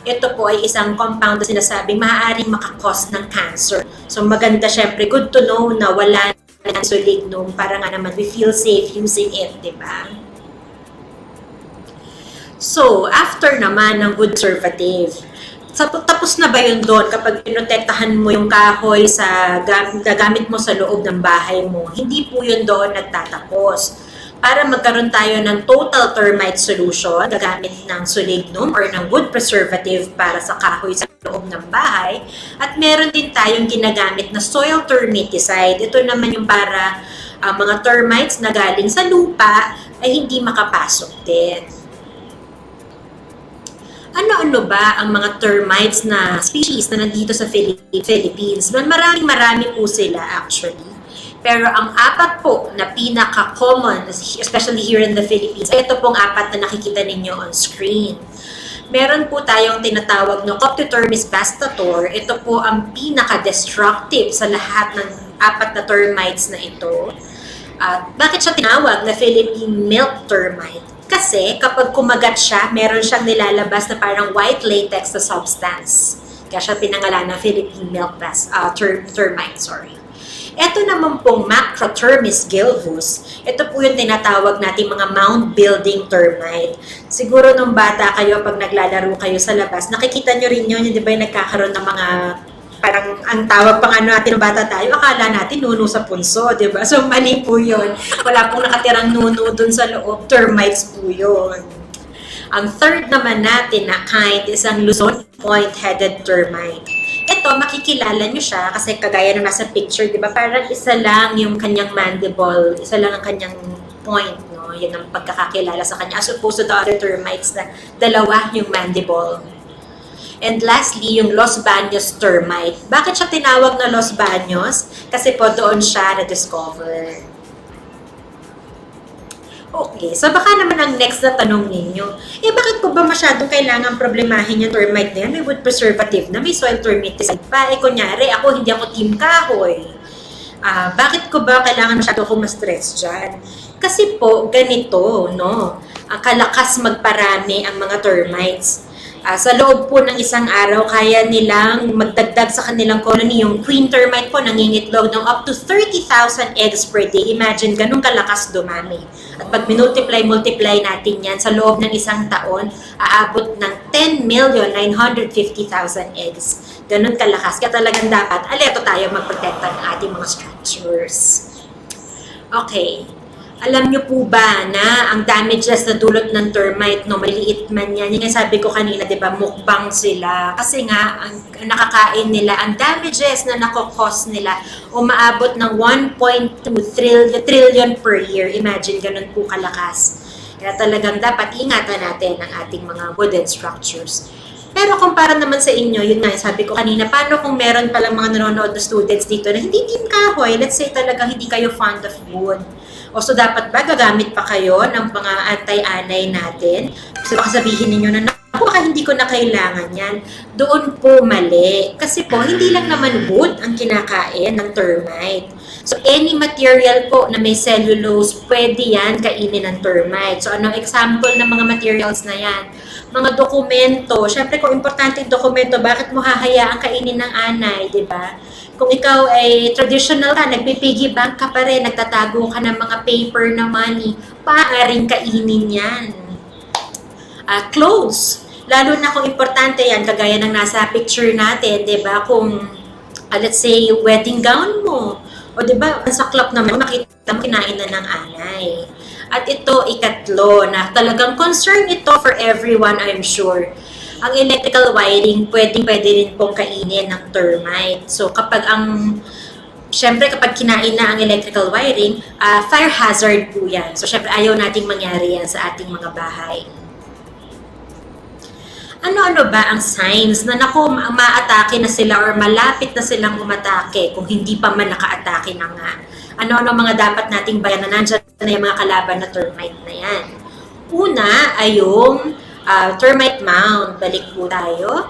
Ito po ay isang compound na sinasabing maaaring makakos ng cancer. So maganda syempre, good to know na wala ng Solignum para nga naman we feel safe using it, di ba? So, after naman ng wood preservative, tapos na ba yun doon kapag pinotektahan mo yung kahoy sa gagamit mo sa loob ng bahay mo? Hindi po yun doon nagtatapos. Para magkaroon tayo ng total termite solution, gagamit ng Solignum or ng wood preservative para sa kahoy sa loob ng bahay. At meron din tayong ginagamit na soil termiticide. Ito naman yung para mga termites na galing sa lupa ay hindi makapasok din. Ano-ano ba ang mga termites na species na nandito sa Philippines? Marami po sila actually. Pero ang apat po na pinaka-common, especially here in the Philippines, ito pong apat na nakikita ninyo on screen. Meron po tayong tinatawag na Coptotermis vastator. Ito po ang pinaka-destructive sa lahat ng apat na termites na ito. Bakit siya tinawag na Philippine milk termite? Kasi kapag kumagat siya, meron siyang nilalabas na parang white latex na substance. Kaya siya pinangalan na Philippine milk termite. Ito naman pong Macrotermis gilvus, ito po yung tinatawag natin mga mound building termite. Siguro nung bata kayo, pag naglalaro kayo sa labas, nakikita nyo rin yun, di ba yung nagkakaroon ng mga parang ang tawag pang natin ng bata tayo, akala natin nuno sa punso, di ba? So mali po yun. Wala pong nakatirang nuno dun sa loob, termites po yun. Ang third naman natin na kind is ang Luzon point-headed termite. Ito, makikilala nyo siya kasi kagaya ng nasa picture, di ba? Parang isa lang yung kanyang mandible, isa lang ang kanyang point, no? Yan ang pagkakakilala sa kanya. As opposed to the other termites na dalawa yung mandible. And lastly, yung Los Baños termite. Bakit siya tinawag na Los Baños? Kasi po doon siya na-discover. Okay, so baka naman ang next na tanong ninyo, bakit po ba masyadong kailangan problemahin yung termite na yan? May wood preservative na, may soil termiticide pa. Kunyari, hindi ako team kahoy. Bakit ko ba kailangan masyado ako ma-stress dyan? Kasi po, ganito, no? Ang kalakas magparami ang mga termites. Sa loob po ng isang araw, kaya nilang magdagdag sa kanilang colony. Yung queen termite po nangingitlog ng up to 30,000 eggs per day. Imagine, ganun kalakas dumami. At pag multiply natin yan, sa loob ng isang taon, aabot ng 10,950,000 eggs. Ganun kalakas. Kaya talagang dapat, alerto tayo magprotekta ng ating mga structures. Okay. Alam nyo po ba na ang damages na dulot ng termite, no, maliit man yan, yung sabi ko kanina, di ba, mukbang sila. Kasi nga, ang nakakain nila, ang damages na nakakos nila, umaabot ng 1.2 trillion per year. Imagine, ganun po kalakas. Kaya talagang dapat ingatan natin ang ating mga wooden structures. Pero kumpara naman sa inyo, yun nga, sabi ko kanina, paano kung meron palang mga nanonood na students dito na hindi team kahoy, let's say talagang hindi kayo fond of wood. O so dapat ba gagamit pa kayo ng mga anti-anay natin? So baka sabihin ninyo na, naku, baka hindi ko na kailangan yan. Doon po mali. Kasi po, hindi lang naman wood ang kinakain ng termite. So any material po na may cellulose, pwede yan kainin ng termite. So anong example ng mga materials na yan? Mga dokumento. Siyempre kung importante yung dokumento, bakit mo hahayaan kainin ng anay, di ba? Kung ikaw ay traditional ka, nagpipiggy bank ka pa rin, nagtatago ka ng mga paper na money, paaaring kainin yan. Clothes. Lalo na kung importante yan, kagaya ng nasa picture natin, di ba? Kung, let's say, wedding gown mo, o di ba, sa club naman, makita mo kinain na ng anay. At ito, ikatlo, na talagang concern ito for everyone, I'm sure. Ang electrical wiring, pwede rin pong kainin ng termite. So, syempre kapag kinain na ang electrical wiring, fire hazard po yan. So, syempre ayaw nating mangyari yan sa ating mga bahay. Ano-ano ba ang signs na naku, maatake na sila or malapit na silang umatake kung hindi pa man naka-atake na nga? Ano-ano mga dapat nating bayan na nandyan na yung mga kalaban na termite na yan? Una ay yung termite mound. Balik po tayo.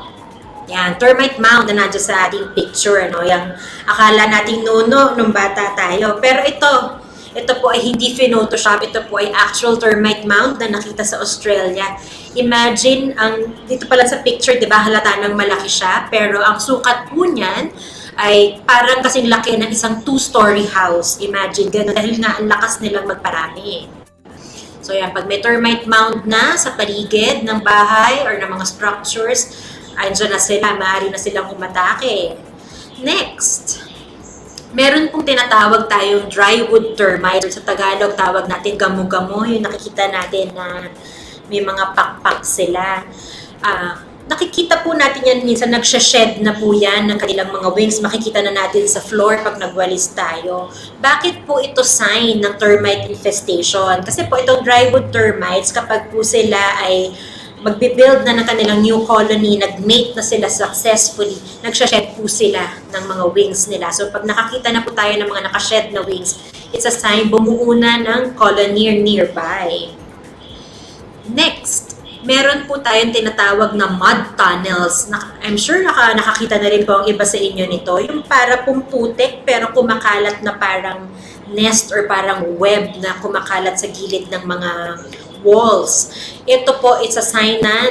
Yan, termite mound na nandiyan sa ating picture. Ano? Yung akala nating nono nung bata tayo. Pero ito po ay hindi Photoshop. Ito po ay actual termite mound na nakita sa Australia. Imagine, dito pala sa picture, di ba, halata ng malaki siya. Pero ang sukat po niyan ay parang kasing laki ng isang 2-story house. Imagine, gano'n. Dahil nga ang lakas nilang magparami. So yan, pag may termite mound na sa paligid ng bahay or ng mga structures, andyan na sila, maaari na silang umatake. Next, meron pong tinatawag tayong dry wood termite. Sa Tagalog, tawag natin gamo-gamo. Yung nakikita natin na may mga pakpak sila. Nakikita po natin yan minsan, nagsha-shed na po yan ng kanilang mga wings. Makikita na natin sa floor pag nagwalis tayo. Bakit po ito sign ng termite infestation? Kasi po itong drywood termites, kapag po sila ay magbibuild na ng kanilang new colony, nag-mate na sila successfully, nagsha-shed po sila ng mga wings nila. So pag nakakita na po tayo ng mga nakashed na wings, it's a sign bumuo na ng colony nearby. Next, meron po tayong tinatawag na mud tunnels. I'm sure nakakita na rin po ang iba sa inyo nito. Yung para pong putik pero kumakalat na parang nest or parang web na kumakalat sa gilid ng mga walls. Ito po, it's a sign na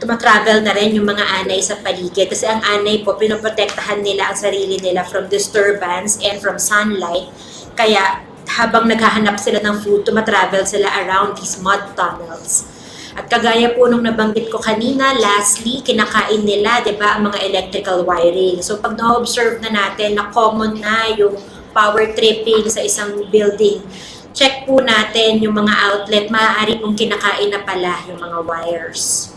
tumatravel na rin yung mga anay sa paligid. Kasi ang anay po, pinoprotektahan nila ang sarili nila from disturbance and from sunlight. Kaya habang naghahanap sila ng food, tumatravel sila around these mud tunnels. At kagaya po nung nabanggit ko kanina, lastly, kinakain nila, di ba, ang mga electrical wiring. So pag na-observe na natin na common na yung power tripping sa isang building, check po natin yung mga outlet, maaari pong kinakain na pala yung mga wires.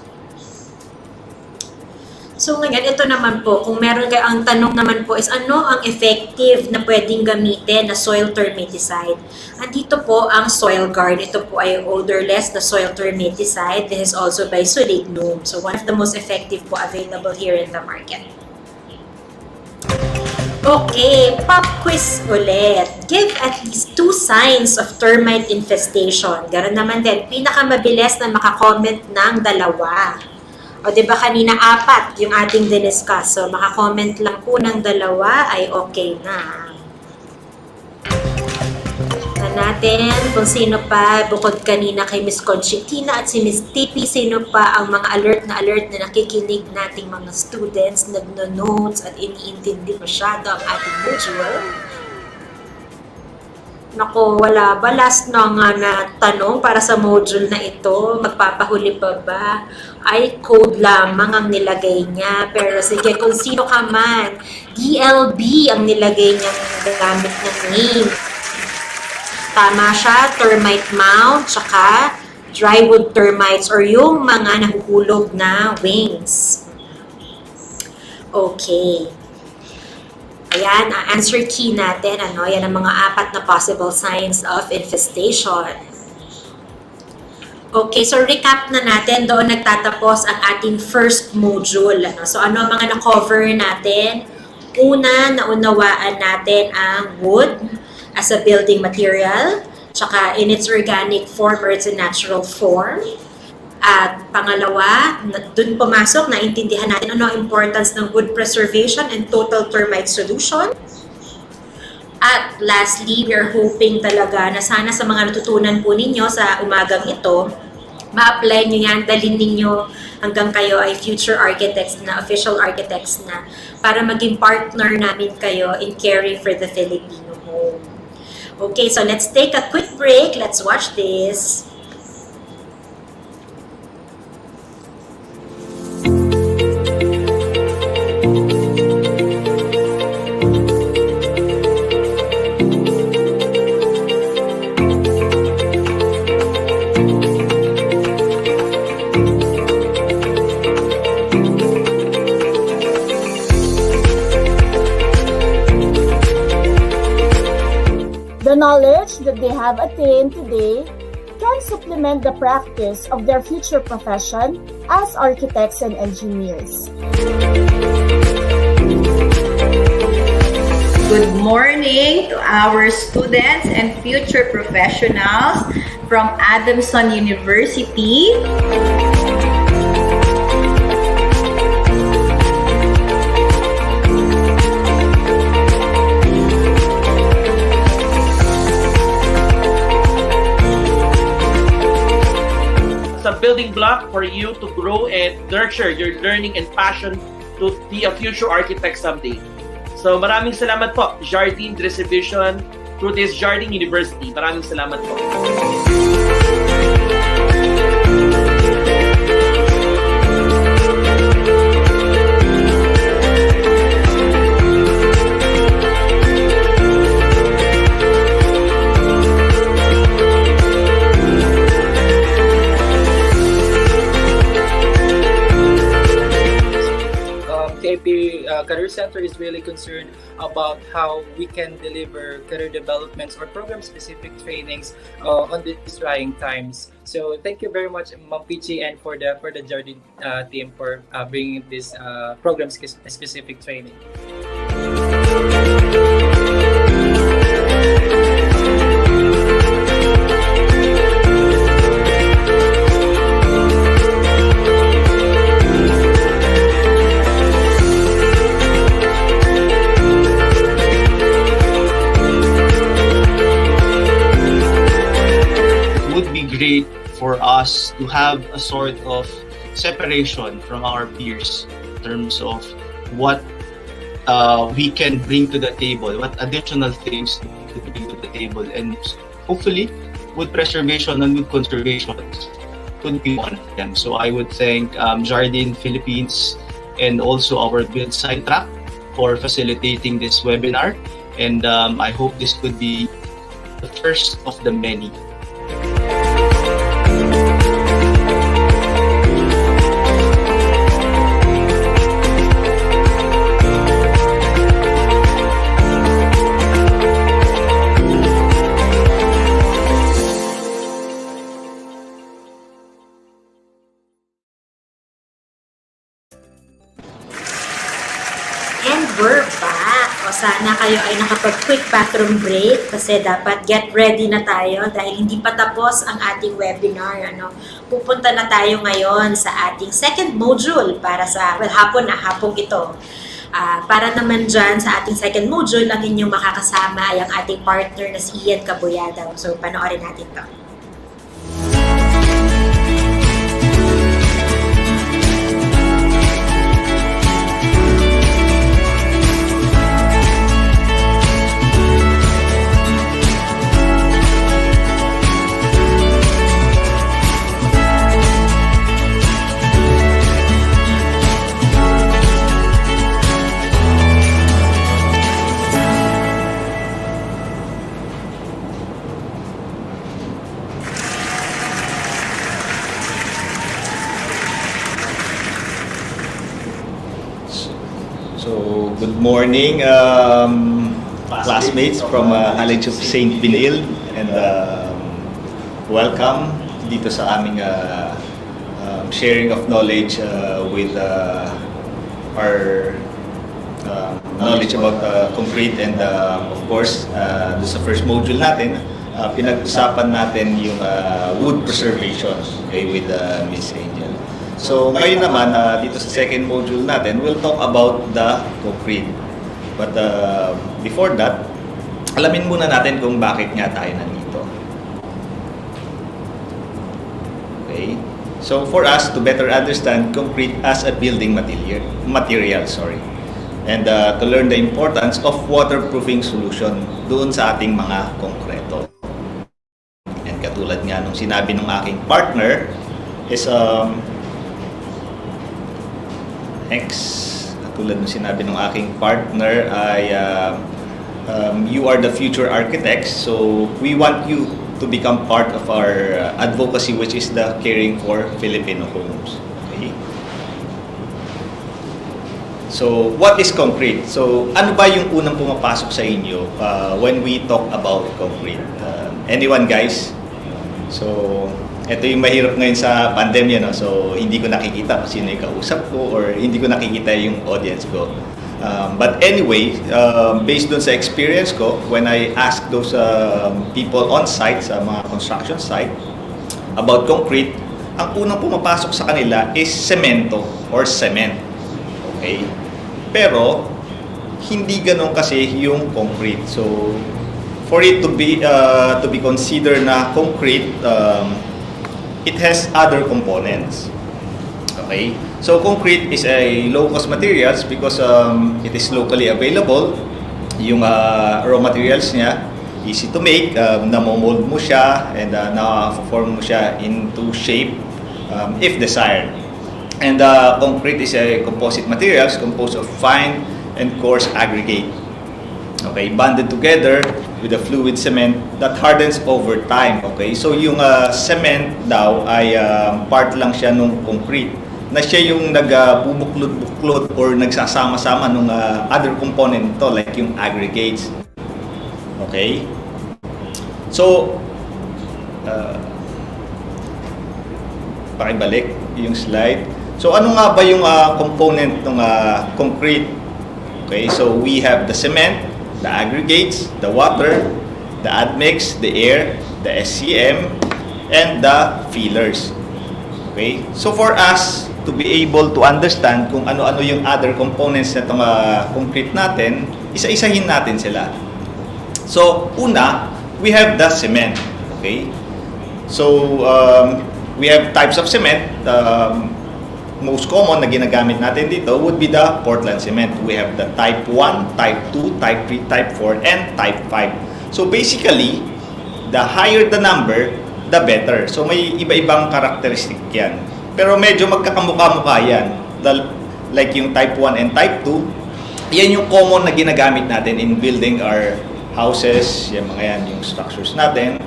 So ngayon, ito naman po, kung meron kayo, ang tanong naman po is ano ang effective na pwedeng gamitin na soil termiticide? Andito po ang Soil Guard. Ito po ay odorless na soil termiticide. This is also by Solignum. So one of the most effective po available here in the market. Okay, pop quiz ulit. Give at least 2 signs of termite infestation. Ganoon naman din, pinakamabilis na makakomment ng 2. O diba kanina 4 yung ating diniscuss. So makakomment lang po ng 2 ay okay na. Natin kung sino pa bukod kanina kay Miss Conchitina at si Miss Tipi, sino pa ang mga alert na nakikinig nating mga students, nagno-notes at iniintindi masyado ang ating module. Nako, wala ba? Last na nga na tanong para sa module na ito. Magpapahuli pa ba? Ay, code lamang ang nilagay niya. Pero sige, kung sino ka man, DLB ang nilagay niyang gamit ng name. Tama siya, termite mound, tsaka drywood termites or yung mga nahuhulog na wings. Okay. Ayan, ang answer key natin, yan ang mga 4 na possible signs of infestation. Okay, so recap na natin, doon nagtatapos ang ating first module. So ano ang mga na-cover natin? Una, naunawaan natin ang wood as a building material, tsaka in its organic form or its natural form. At pangalawa, dun pumasok, naintindihan natin ano ang importance ng wood preservation and total termite solution. At lastly, we are hoping talaga na sana sa mga natutunan po ninyo sa umagang ito, ma-apply nyo yan, dalhin ninyo hanggang kayo ay future architects na, official architects na, para maging partner namin kayo in caring for the Filipino home. Okay, so let's take a quick break. Let's watch this. The knowledge that they have attained today can supplement the practice of their future profession as architects and engineers. Good morning to our students and future professionals from Adamson University. A building block for you to grow and nurture your learning and passion to be a future architect someday. So maraming salamat po, Jardine Distribution, through this Jardine University. Maraming salamat po. Career Center is really concerned about how we can deliver career developments or program-specific trainings on these trying times. So thank you very much, Ma'am Pichi, and for the Jardine team for bringing this program-specific training. Great for us to have a sort of separation from our peers in terms of what we can bring to the table, what additional things to bring to the table, and hopefully wood preservation and wood conservation could be one of them. So I would thank Jardine Philippines and also our Build Side Track for facilitating this webinar, and I hope this could be the first of the many. And we're back. O sana kayo ay nakapag-quick bathroom break kasi dapat get ready na tayo dahil hindi pa tapos ang ating webinar. Pupunta na tayo ngayon sa ating second module para sa, hapong ito. Para naman dyan sa ating second module, ang inyong makakasama ay ang ating partner na si Ian Cabuyada. So panoorin natin to. So, good morning, classmates from College of St. Benilde, and welcome dito sa aming sharing of knowledge with our knowledge about concrete and of course doon sa first module natin pinag-usapan natin yung wood preservation, okay, with Miss Angel. So ngayon naman dito sa second module natin we'll talk about the concrete. But before that, alamin muna natin kung bakit nga tayo nandito. Okay? So for us to better understand concrete as a building material, and to learn the importance of waterproofing solution doon sa ating mga konkreto. And katulad nga nung sinabi ng aking partner is katulad nung sinabi ng aking partner ay you are the future architects, so we want you to become part of our advocacy, which is the caring for Filipino homes. Okay? So, what is concrete? So, ano ba yung unang pumapasok sa inyo when we talk about concrete? Anyone, guys? So, ito yung mahirap ngayon sa pandemya, no? So, hindi ko nakikita kung sino yung kausap ko or hindi ko nakikita yung audience ko. But anyway, based dun sa experience ko, when I asked those people on site, sa mga construction site, about concrete, ang unang pumapasok sa kanila is semento or cement. Okay? Pero, hindi ganun kasi yung concrete. So, for it to be considered na concrete, it has other components. Okay? So concrete is a low-cost materials because it is locally available. Yung raw materials niya, easy to make, namomold mo siya and na-form mo siya into shape if desired. And concrete is a composite materials composed of fine and coarse aggregate. Okay, bonded together with a fluid cement that hardens over time. Okay, so yung cement daw ay part lang siya nung concrete, na siya yung nagbubuklod-buklod or nagsasama-sama nung other component to like yung aggregates. Okay? So, pakibalik yung slide. So, ano nga ba yung component ng concrete? Okay, so we have the cement, the aggregates, the water, the admix, the air, the SCM, and the fillers. Okay? So, for us to be able to understand kung ano-ano yung other components na itong concrete natin, isa-isahin natin sila. So, una, we have the cement. Okay? So, we have types of cement. Most common na ginagamit natin dito would be the Portland cement. We have the type 1, type 2, type 3, type 4, and type 5. So, basically, the higher the number, the better. So, may iba-ibang karakteristik yan. Pero medyo magkakamukha-mukha yan. Like yung type 1 and type 2, yan yung common na ginagamit natin in building our houses, yan mga yan, yung structures natin.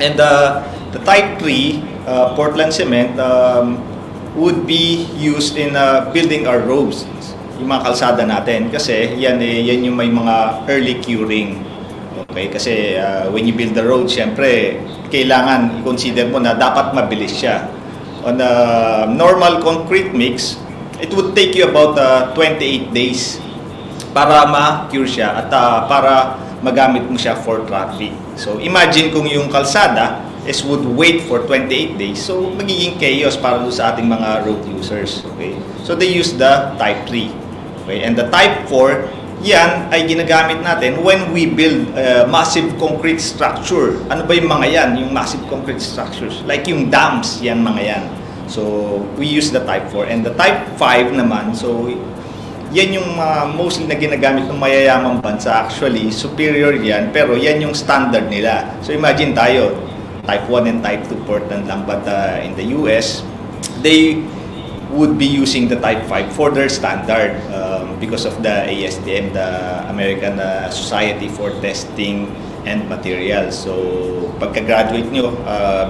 And the type 3, Portland cement, would be used in building our roads, yung mga kalsada natin. Kasi yan yung may mga early curing. Okay? Kasi when you build the road, syempre, kailangan i-consider mo na dapat mabilis siya. On a normal concrete mix, it would take you about 28 days para ma-cure siya at para magamit mo siya for traffic. So imagine kung yung kalsada would wait for 28 days, so magiging chaos para sa ating mga road users. Okay? So they use the type 3. Okay? And the type 4, yan ay ginagamit natin when we build massive concrete structure. Ano ba yung mga yan? Yung massive concrete structures. Like yung dams, yan mga yan. So, we use the type 4. And the type 5 naman, so yan yung mostly na ginagamit ng mayayamang bansa. Actually, superior yan, pero yan yung standard nila. So, imagine tayo, type 1 and type 2 Portland lang. But in the US, they would be using the type 5 for their standard because of the ASTM, the American Society for Testing and Materials. So, pagka-graduate nyo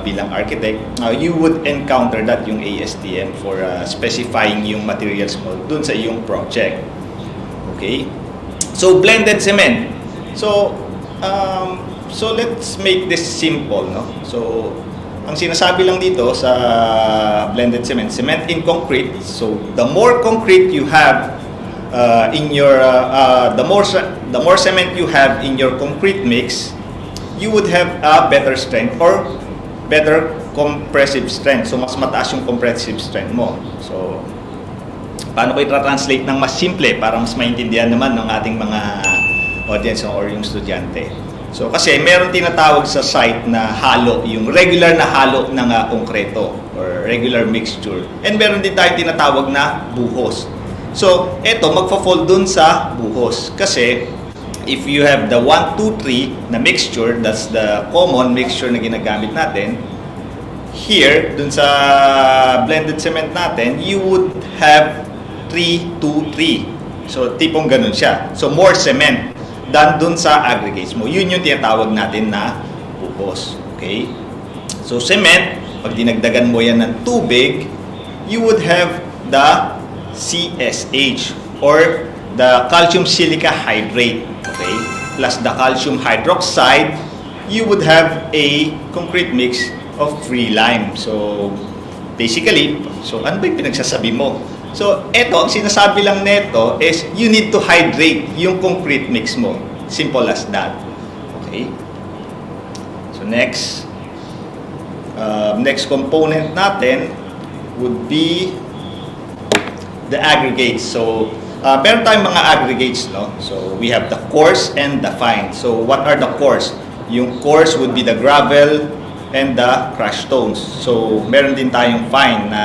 bilang architect, you would encounter that yung ASTM for specifying yung materials mo dun sa iyong project. Okay? So, blended cement. So let's make this simple, no? So, ang sinasabi lang dito sa blended cement, cement in concrete. So the more concrete you have in your the more cement you have in your concrete mix, you would have a better strength or better compressive strength. So mas mataas yung compressive strength mo. So paano ko i-translate ng mas simple para mas maintindihan naman ng ating mga audience or yung estudyante. So kasi meron tinatawag sa site na halo, yung regular na halo ng konkreto or regular mixture. And meron din tayo tinatawag na buhos. So eto magfo-fall dun sa buhos kasi if you have the 1, 2, 3 na mixture, that's the common mixture na ginagamit natin. Here, dun sa blended cement natin, you would have 3, 2, 3. So tipong ganun siya. So more cement than dun sa aggregates mo. Yun yung tinatawag natin na buhos. Okay? So cement, pag dinagdagan mo yan ng tubig, you would have the CSH or the calcium silica hydrate. Okay? Plus the calcium hydroxide, you would have a concrete mix of free lime. So basically, so ano ba yung pinagsasabi mo? So, eto, ang sinasabi lang neto is you need to hydrate yung concrete mix mo. Simple as that. Okay? So, next component natin would be the aggregates. So, meron tayong mga aggregates, no? So, we have the coarse and the fine. So, what are the coarse? Yung coarse would be the gravel and the crushed stones. So, meron din tayong fine na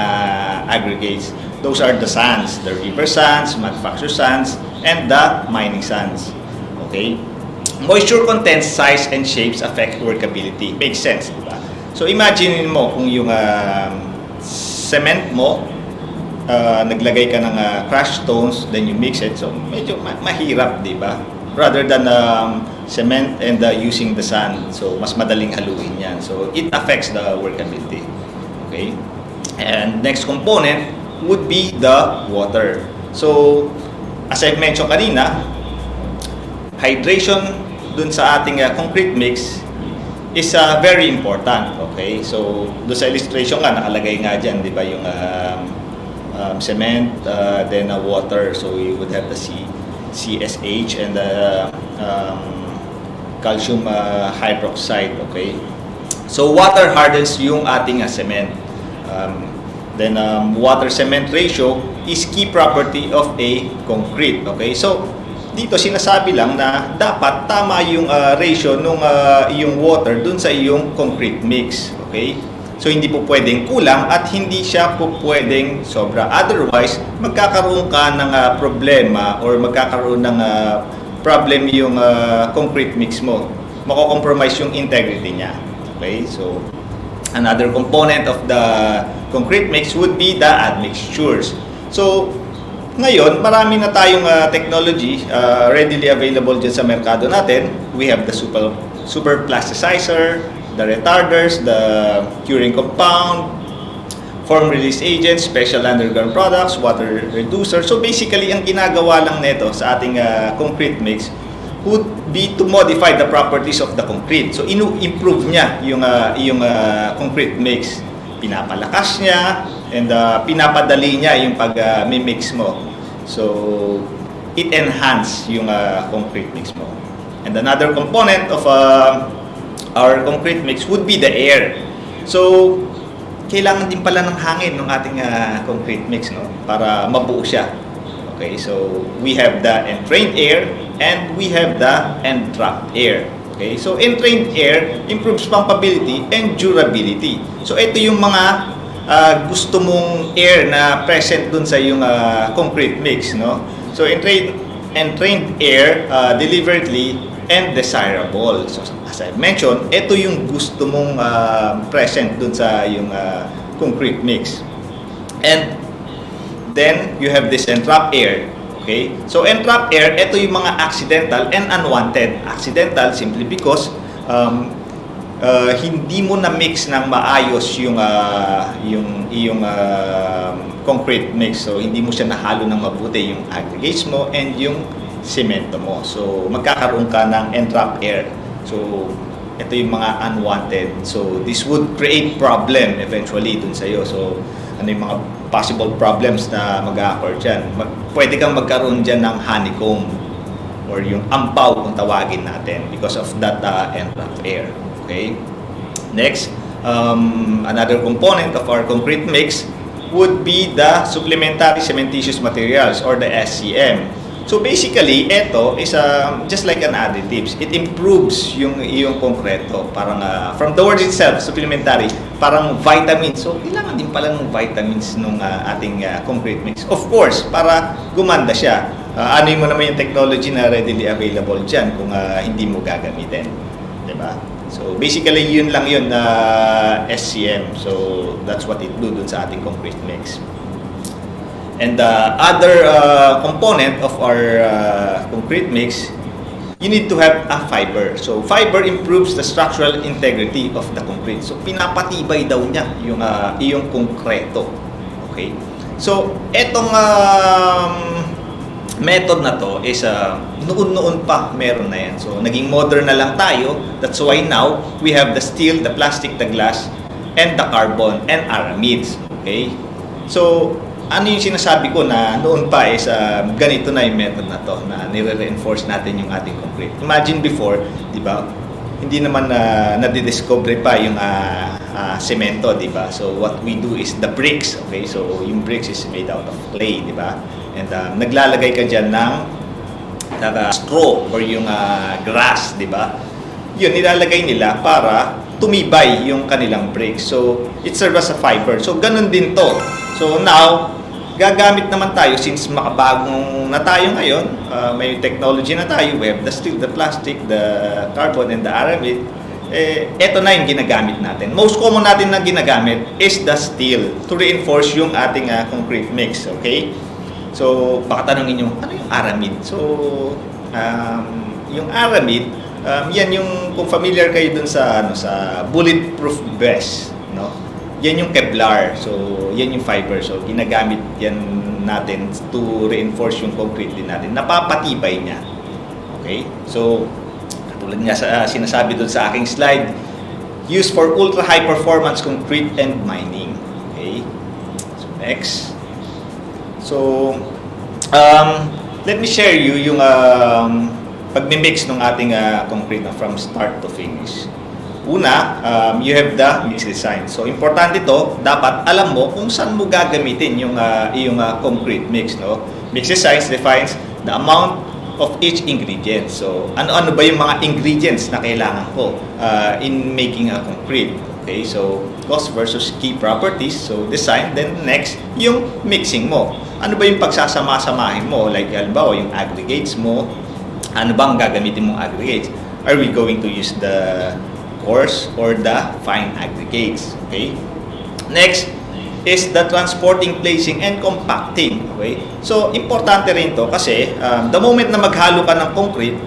aggregates. Those are the sands, the river sands, manufactured sands, and the mining sands. Okay? Moisture content, size, and shapes affect workability. Makes sense, di ba? So, imagine mo kung yung cement mo, naglagay ka ng crushed stones, then you mix it. So, medyo mahirap, di ba? Rather than cement and using the sand. So, mas madaling haluin yan. So, it affects the workability. Okay? And next component would be the water. So, as I mentioned kanina, hydration dun sa ating concrete mix is very important. Okay? So, doon sa illustration nga, nakalagay nga dyan, di ba, yung cement, then water. So, you would have the CSH and the calcium hydroxide. Okay? So, water hardens yung ating cement. Then water-cement ratio is key property of a concrete. Okay? So, dito sinasabi lang na dapat tama yung ratio nung iyong water dun sa iyong concrete mix. Okay? So, hindi po pwedeng kulang at hindi siya po pwedeng sobra. Otherwise, magkakaroon ka ng problema or magkakaroon ng problem yung concrete mix mo. Mako-compromise yung integrity niya. Okay? So, another component of the concrete mix would be the admixtures. So, ngayon, marami na tayong technology readily available dyan sa merkado natin. We have the super plasticizer, the retarders, the curing compound, form release agents, special underground products, water reducer. So, basically, ang ginagawa lang nito sa ating concrete mix would be to modify the properties of the concrete. So, improve niya yung concrete mix. Pinapalakas niya and pinapadali niya yung pag-mix mo. So, it enhance yung concrete mix mo. And another component of our concrete mix would be the air. So, kailangan din pala ng hangin ng ating concrete mix, no? Para mabuo siya. Okay, so we have the entrained air and we have the entrapped air. Okay, so entrained air improves pumpability and durability. So ito yung mga gusto mong air na present dun sa yung concrete mix, no? So entrained air deliberately and desirable. So as I mentioned, ito yung gusto mong present dun sa yung concrete mix. And then, you have this entrapped air. Okay? So, entrapped air, ito yung mga accidental and unwanted. Accidental simply because hindi mo na-mix ng maayos yung concrete mix. So, hindi mo siya nahalo ng mabuti yung aggregates mo and yung semento mo. So, magkakaroon ka ng entrapped air. So, ito yung mga unwanted. So this would create problem eventually dun sa'yo. So ano yung mga possible problems na mag-occur dyan? Pwede kang magkaroon dyan ng honeycomb or yung ampaw kung tawagin natin because of that entrance air. Okay? Next, another component of our concrete mix would be the supplementary cementitious materials or the SCM. So basically, ito is just like an additives. It improves yung iyong konkreto. Parang from the word itself, supplementary, parang vitamins. So kailangan din pala ng vitamins nung ating concrete mix. Of course, para gumanda siya. Ano mo naman yung technology na readily available dyan kung hindi mo gagamitin. Diba? So basically, yun lang yun na SCM. So that's what it do dun sa ating concrete mix. And the other component of our concrete mix, you need to have a fiber. So fiber improves the structural integrity of the concrete. So pinapatibay daw niya yung iyong konkreto. Okay? So etong method na to is noon-noon pa meron na yan. So naging modern na lang tayo. That's why now we have the steel, the plastic, the glass, and the carbon and aramids. Okay? So ano yung sinasabi ko na noon pa is ganito na yung method na to na nire-reinforce natin yung ating concrete. Imagine before, di ba? Hindi naman nadidiscover pa yung semento, di ba? So what we do is the bricks, okay? So yung bricks is made out of clay, di ba? And naglalagay ka dyan ng straw or yung grass, di ba? Yun, nilalagay nila para tumibay yung kanilang bricks. So it serves as a fiber. So ganun din to. So now, gagamit naman tayo since makabagong na tayo ngayon, may technology na tayo, we have the steel, the plastic, the carbon, and the aramid. Ito na yung ginagamit natin. Most common natin na ginagamit is the steel to reinforce yung ating concrete mix. Okay? So, baka tanongin nyo, ano yung aramid? So, yung aramid, yan yung, kung familiar kayo dun sa bulletproof vest, no? Yan yung Kevlar. So, yan yung fiber. So, ginagamit yan natin to reinforce yung concrete din natin. Napapatibay niya. Okay? So, katulad nga sa sinasabi doon sa aking slide, used for ultra-high performance concrete and mining. Okay? So, next. So, let me share you yung pagmimix ng ating concrete from start to finish. Una, you have the mix design. So, importante to, dapat alam mo kung saan mo gagamitin yung iyong concrete mix. No? Mix design defines the amount of each ingredient. So, ano-ano ba yung mga ingredients na kailangan ko in making a concrete? Okay, so, cost versus key properties. So, design. Then, next, yung mixing mo. Ano ba yung pagsasama-samahin mo? Like, halimbawa, yung aggregates mo. Ano bang gagamitin mong aggregates? Are we going to use the coarse or the fine aggregates? Okay. Next is the transporting, placing, and compacting. Okay. So, importante rin to kasi the moment na maghalo ka ng concrete,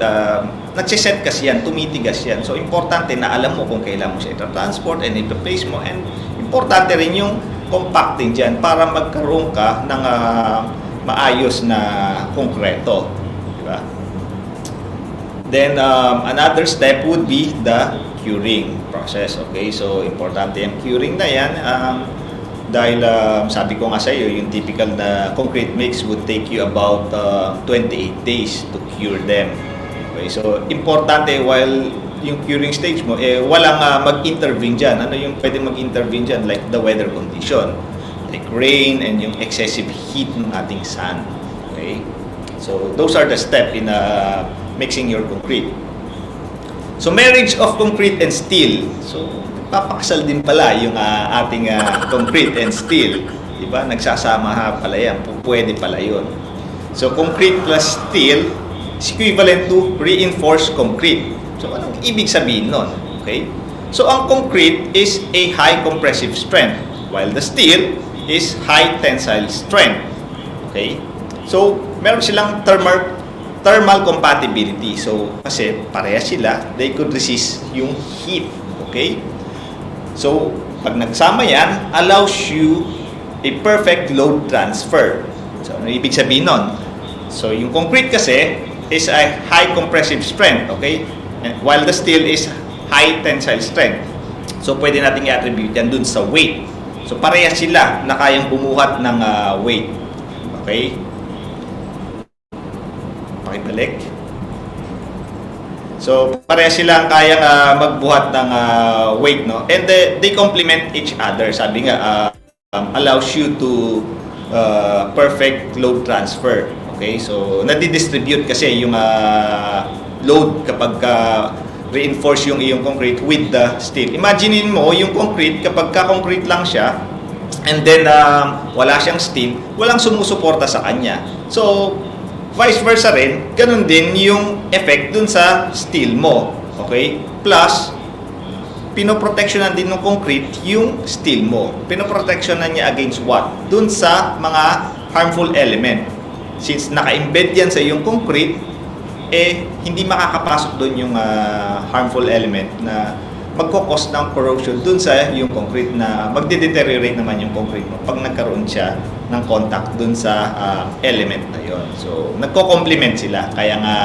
nagsiset kasi yan, tumitigas yan. So, importante na alam mo kung kailan mo siya i-transport and i-place mo. And importante rin yung compacting dyan para magkaroon ka ng maayos na konkreto. Diba? Then, another step would be the curing process. Okay, so importante yung curing na yan dahil sabi ko nga sa iyo, yung typical na concrete mix would take you about 28 days to cure them. Okay, so importante while yung curing stage mo, walang mag-intervene dyan. Ano yung pwede mag-intervene dyan? Like the weather condition, like rain and yung excessive heat ng ating sun. Okay, so those are the steps in mixing your concrete. So, marriage of concrete and steel. So, papakasal din pala yung ating concrete and steel. Diba? Nagsasama pala yan. Pwede pala yun. So, concrete plus steel is equivalent to reinforced concrete. So, anong ibig sabihin nun? Okay? So, ang concrete is a high compressive strength, while the steel is high tensile strength. Okay? So, meron silang thermal compatibility. So, kasi parehas sila, they could resist yung heat. Okay? So, pag nagsama yan, allows you a perfect load transfer. So, ano ibig sabihin nun? So, yung concrete kasi is a high compressive strength. Okay? And while the steel is high tensile strength. So pwede natin i-attribute yan dun sa weight. So parehas sila na kayang bumuhat ng weight. Okay? Pakibalik. So parehas silang kayang magbuhat ng weight, no? And they complement each other. Sabi nga, allows you to perfect load transfer. Okay? So nadidistribute kasi yung load kapag reinforce yung iyong concrete with the steel. Imaginein mo yung concrete, kapag ka-concrete lang siya and then wala siyang steel, walang sumusuporta sa kanya. So vice versa rin, ganun din yung effect dun sa steel mo. Okay? Plus pinoprotectionan din ng concrete yung steel mo. Pinoprotectionan niya against what? Dun sa mga harmful element. Since naka-embed yan sa iyong concrete, hindi makakapasok doon yung harmful element na magkukos ng corrosion doon sa yung concrete, na magde-deteriorate naman yung concrete mo pag nagkaroon siya ng contact doon sa element na yon. So nagko-complement sila, kaya nga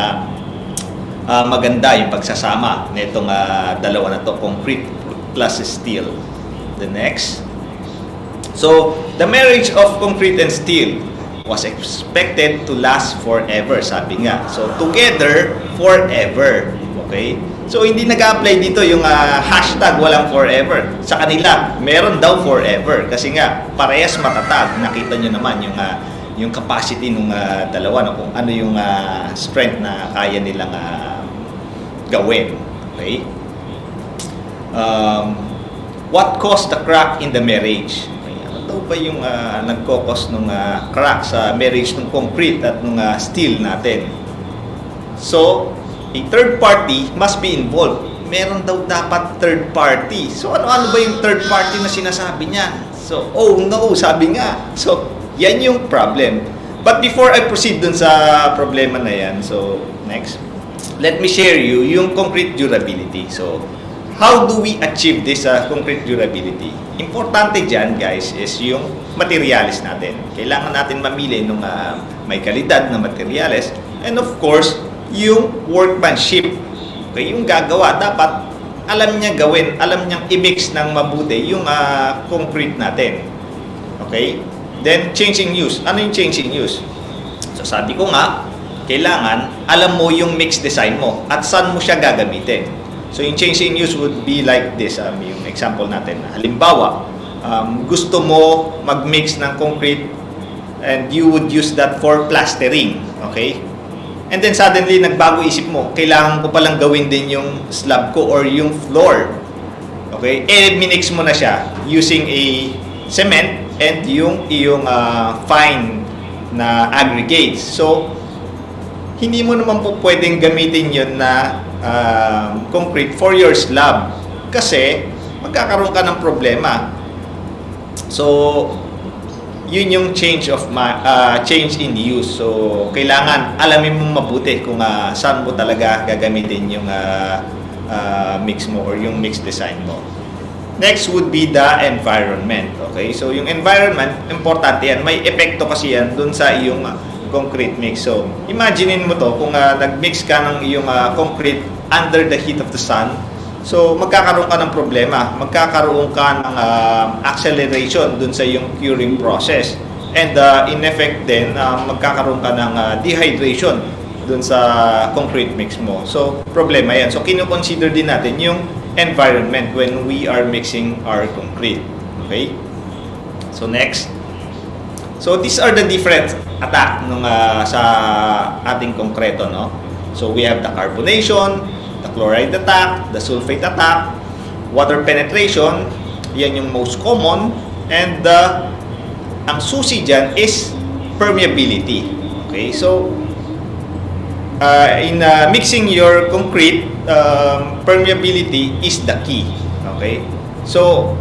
maganda yung pagsasama nitong dalawa na to, concrete plus steel. The next, so the marriage of concrete and steel was expected to last forever, sabi nga. So, together, forever. Okay? So, hindi nag-apply dito yung hashtag walang forever. Sa kanila, meron daw forever. Kasi nga, parehas matatag. Nakita nyo naman yung capacity ng dalawa, no? Kung ano yung strength na kaya nilang gawin. Okay? What caused the crack in the marriage? Ano ba yung nagkokos ng crack sa marriage ng concrete at ng steel natin? So, a third party must be involved. Meron daw dapat third party. So, ano ba yung third party na sinasabi niya? So, oh no, sabi nga. So, yan yung problem. But before I proceed dun sa problema na yan, so, next, let me share you yung concrete durability. So, how do we achieve this concrete durability? Importante dyan, guys, is yung materials natin. Kailangan natin mamili ng may kalidad na materials. And of course, yung workmanship. Okay, yung gagawa, dapat alam niya gawin, alam niyang i-mix ng mabuti yung concrete natin. Okay? Then, changing use. Ano yung changing use? So, sabi ko nga, kailangan alam mo yung mix design mo at saan mo siya gagamitin. So, yung changing use would be like this, yung example natin. Halimbawa, gusto mo mag-mix ng concrete and you would use that for plastering. Okay? And then suddenly, nagbago isip mo, kailangan ko palang gawin din yung slab ko or yung floor. Okay? Minix mo na siya using a cement and yung iyong fine na aggregates. So, hindi mo naman po pwedeng gamitin yun na concrete for your slab kasi magkakaroon ka ng problema. So, yun yung change in use. So, kailangan alamin mong mabuti kung saan mo talaga gagamitin yung mix mo or yung mix design mo. Next would be the environment. Okay? So, yung environment, importante yan. May epekto kasi yan dun sa iyong concrete mix. So, imaginein mo to kung nag-mix ka ng iyong concrete under the heat of the sun. So, magkakaroon ka ng problema. Magkakaroon ka ng acceleration dun sa iyong curing process. And in effect din, magkakaroon ka ng dehydration dun sa concrete mix mo. So, problema yan. So, kino-consider din natin yung environment when we are mixing our concrete. Okay? So, next. So, these are the different attack nung sa ating konkreto, no? So, we have the carbonation, the chloride attack, the sulfate attack, water penetration, yan yung most common, and ang susi dyan is permeability. Okay, so in mixing your concrete, permeability is the key. Okay, so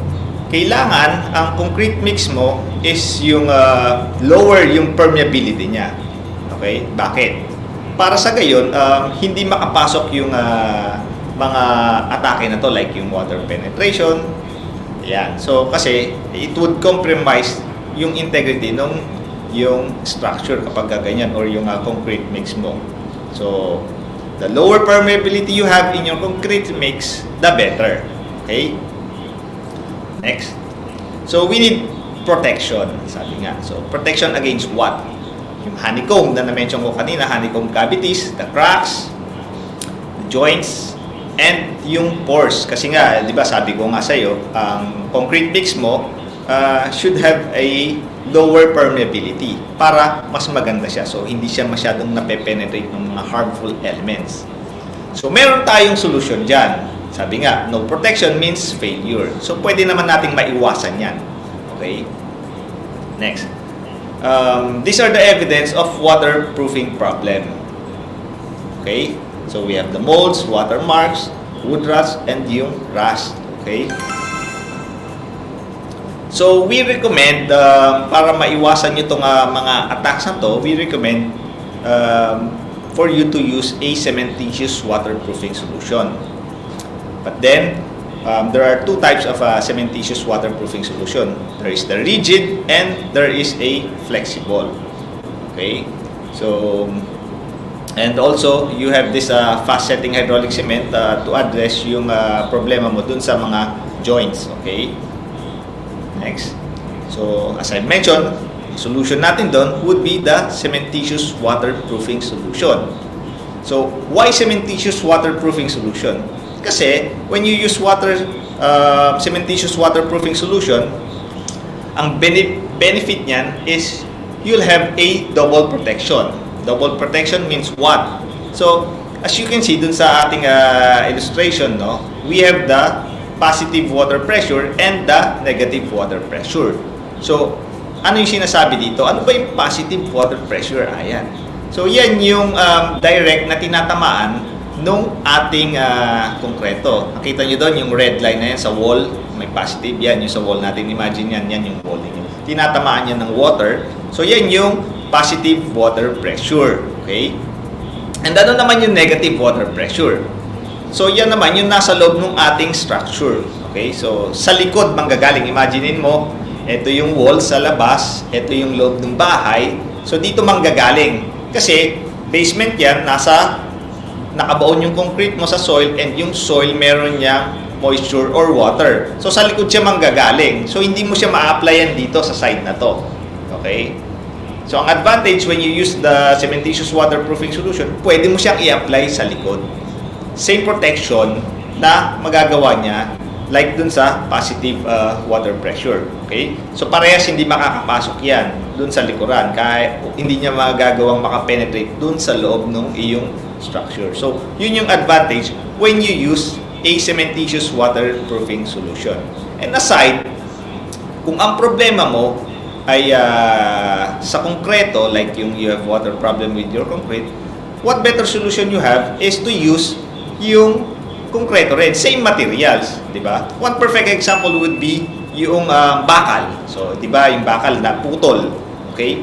kailangan ang concrete mix mo is yung lower yung permeability niya. Okay, bakit? Para sa gayon, hindi makapasok yung mga atake na to like yung water penetration. Yan. So, kasi it would compromise yung integrity ng yung structure kapag ganyan or yung concrete mix mo. So, The lower permeability you have in your concrete mix, the better. Okay? Next. So, we need protection. Sabi nga. So, protection against what? Yung honeycomb na na-mention ko kanina, honeycomb cavities, the cracks, the joints, and yung pores. Kasi nga, di ba sabi ko nga sa'yo, ang concrete mix mo should have a lower permeability para mas maganda siya. So, hindi siya masyadong nape-penetrate ng mga harmful elements. So, meron tayong solution dyan. Sabi nga, no protection means failure. So, pwede naman nating maiwasan yan. Okay? Next. These are the evidence of waterproofing problem. Okay? So, we have the molds, watermarks, wood rust, and yung rust. Okay? So, we recommend, para maiwasan nyo itong mga attacks na to, we recommend for you to use a cementitious waterproofing solution. But then, there are two types of cementitious waterproofing solution. There is the rigid and there is a flexible. Okay? So, and also, you have this fast-setting hydraulic cement to address yung problema mo dun sa mga joints. Okay? Next. So, as I mentioned, solution natin doon would be the cementitious waterproofing solution. So, why cementitious waterproofing solution? Kasi, when you use cementitious waterproofing solution, ang benefit niyan is you'll have a double protection. Double protection means what? So, as you can see dun sa ating illustration, no, we have the positive water pressure and the negative water pressure. So, ano yung sinasabi dito? Ano ba yung positive water pressure? Ayan. So, yan yung direct na tinatamaan nung ating konkreto. Nakita nyo doon yung red line na yan sa wall. May positive. Yan yung sa wall natin. Imagine yan. Yan yung wall ninyo. Tinatamaan yan ng water. So, yan yung positive water pressure. Okay? And ano naman yung negative water pressure? So, yan naman yung nasa loob ng ating structure. Okay? So, sa likod manggagaling. Imaginein mo, ito yung wall sa labas, ito yung loob ng bahay. So, dito manggagaling. Kasi, basement yan, nakabaon yung concrete mo sa soil and yung soil meron niyang moisture or water. So, sa likod siya manggagaling. So, hindi mo siya ma-applyan dito sa side na to. Okay? So, ang advantage when you use the cementitious waterproofing solution, pwede mo siyang i-apply sa likod. Same protection na magagawa niya like dun sa positive water pressure. Okay? So, parehas hindi makakapasok yan dun sa likuran. Kaya hindi niya magagawang makapenetrate dun sa loob ng iyong structure. So, yun yung advantage when you use a cementitious waterproofing solution. And aside, kung ang problema mo ay sa konkreto, like you have water problem with your concrete, what better solution you have is to use yung konkreto rin, same materials, di ba? One perfect example would be yung bakal. So, di ba, yung bakal na putol, okay?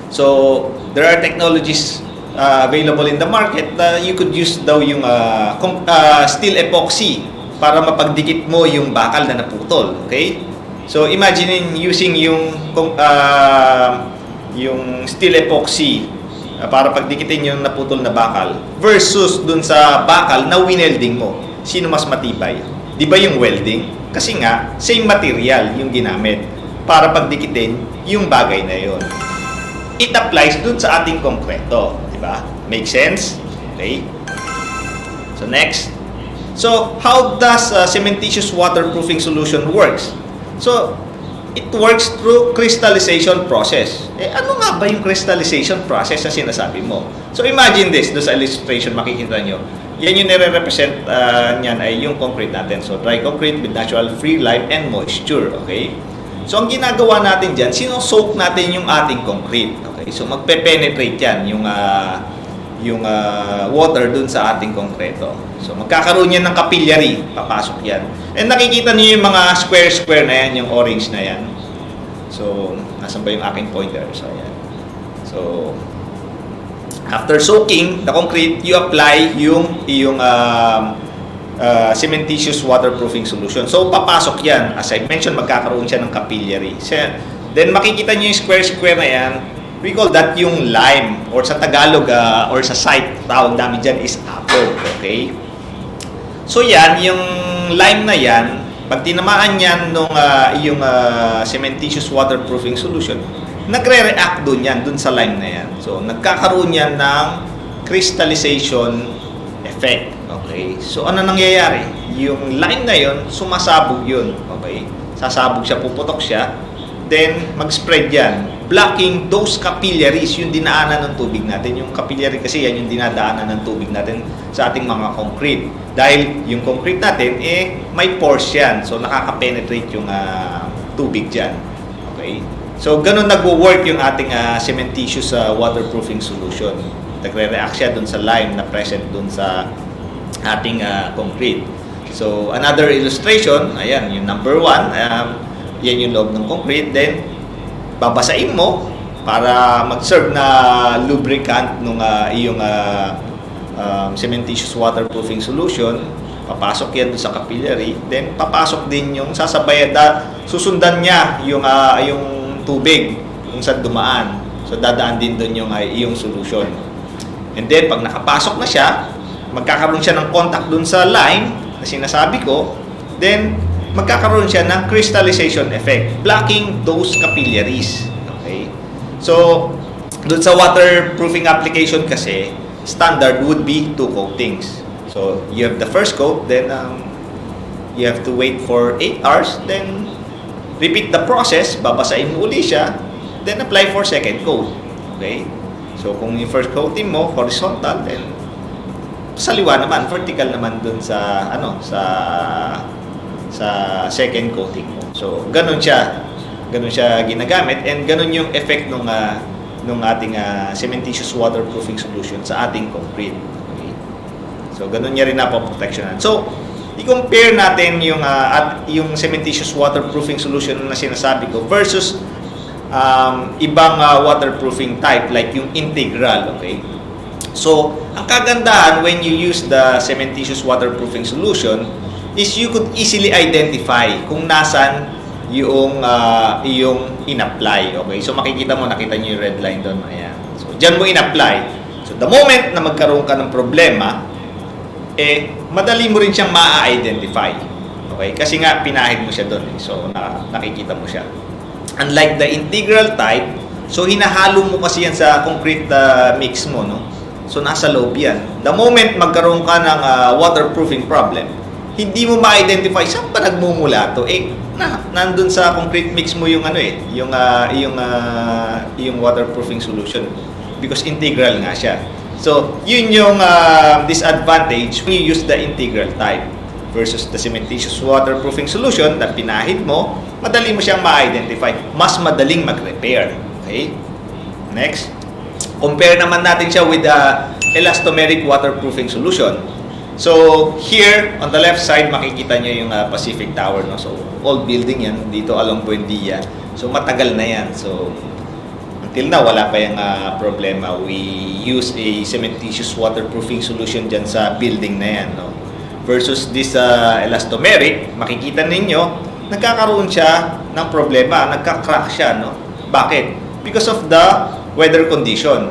So, there are technologies available in the market na you could use daw yung steel epoxy para mapagdikit mo yung bakal na naputol, okay? So, imagine using yung steel epoxy para pagdikitin yung naputol na bakal versus dun sa bakal na winelding mo. Sino mas matibay? Di ba yung welding? Kasi nga, same material yung ginamit para pagdikitin yung bagay na yon. It applies dun sa ating konkreto. Di ba? Make sense? Okay? So, next. So, how does cementitious waterproofing solution works? So, it works through crystallization process. Ano nga ba yung crystallization process na sinasabi mo? So, imagine this. Doon sa illustration, makikita nyo. Yan yung nire-represent niyan ay yung concrete natin. So, dry concrete with natural free light and moisture. Okay? So, ang ginagawa natin dyan, sino-soak natin yung ating concrete. Okay? So, magpe-penetrate yan yung water dun sa ating konkreto. So, magkakaroon yan ng capillary. Papasok yan. And nakikita niyo yung mga square-square na yan, yung orange na yan. So, nasan ba yung aking pointer? So, yan. So, after soaking the concrete, you apply yung cementitious waterproofing solution. So, papasok yan. As I mentioned, magkakaroon siya ng capillary. So, then, makikita niyo yung square-square na yan. We call that yung lime, or sa Tagalog or sa site, tawag namin dyan is apog. Okay? So yan, yung lime na yan, pag tinamaan yan nung yung cementitious waterproofing solution, nagre-react dun yan, dun sa lime na yan. So nagkakaroon yan ng crystallization effect. Okay? So ano nangyayari? Yung lime na yun, sumasabog yun. Okay? Sasabog siya, puputok siya, then mag-spread yan, blocking those capillaries, yung dinaanan ng tubig natin. Yung capillary kasi yan yung dinadaanan ng tubig natin sa ating mga concrete. Dahil yung concrete natin, may pores yan. So, nakaka-penetrate yung tubig dyan. Okay? So, ganun nag-work yung ating cementitious waterproofing solution. Nagre-react siya dun sa lime na present dun sa ating concrete. So, another illustration, ayan, yung number 1, yan yung loob ng concrete. Then, babasain mo para mag-serve na lubricant nung iyong cementitious waterproofing solution. Papasok yan doon sa capillary. Then, papasok din yung sasabayan, susundan niya yung tubig kung saan dumaan. So, dadaan din doon yung iyong solution. And then, pag nakapasok na siya, magkakaroon siya ng contact doon sa line na sinasabi ko. Then, magkakaroon siya ng crystallization effect, blocking those capillaries. Okay? So, doon sa waterproofing application kasi, standard would be 2 coatings. So, you have the first coat, then you have to wait for 8 hours, then repeat the process, babasain mo uli siya, then apply for second coat. Okay? So, kung yung first coating mo, horizontal, then sa liwa naman, vertical naman doon sa, sa second coating mo. So, ganun siya ginagamit, and ganun yung effect nung ating cementitious waterproofing solution sa ating concrete. Okay? So, ganun niya rin napoprotectionan. So, i-compare natin yung cementitious waterproofing solution na sinasabi ko versus ibang waterproofing type like yung integral. Okay? So, ang kagandahan when you use the cementitious waterproofing solution is you could easily identify kung nasan yung in-apply. Okay? So, nakita niyo yung red line doon. Ayan. So, dyan mo in-apply. So, the moment na magkaroon ka ng problema, madali mo rin siyang ma-identify. Okay? Kasi nga, pinahid mo siya doon. So, nakikita mo siya. Unlike the integral type, so, hinahalo mo kasi yan sa concrete mix mo, no? So, nasa loob yan. The moment magkaroon ka ng waterproofing problem, hindi mo ma-identify saan ba nagmumula to. Nandun sa concrete mix mo yung yung waterproofing solution because integral nga siya. So, yun yung disadvantage when you use the integral type versus the cementitious waterproofing solution na pinahid mo, madali mo siyang ma-identify. Mas madaling mag-repair. Okay? Next. Compare naman natin siya with the elastomeric waterproofing solution. So, here, on the left side, makikita nyo yung Pacific Tower. No? So, old building yan, dito along Buendia. So, matagal na yan. So, until now, wala pa yung problema. We use a cementitious waterproofing solution dyan sa building na yan. No? Versus this elastomeric, makikita ninyo, nagkakaroon siya ng problema. Nagka-crack siya. No? Bakit? Because of the weather condition.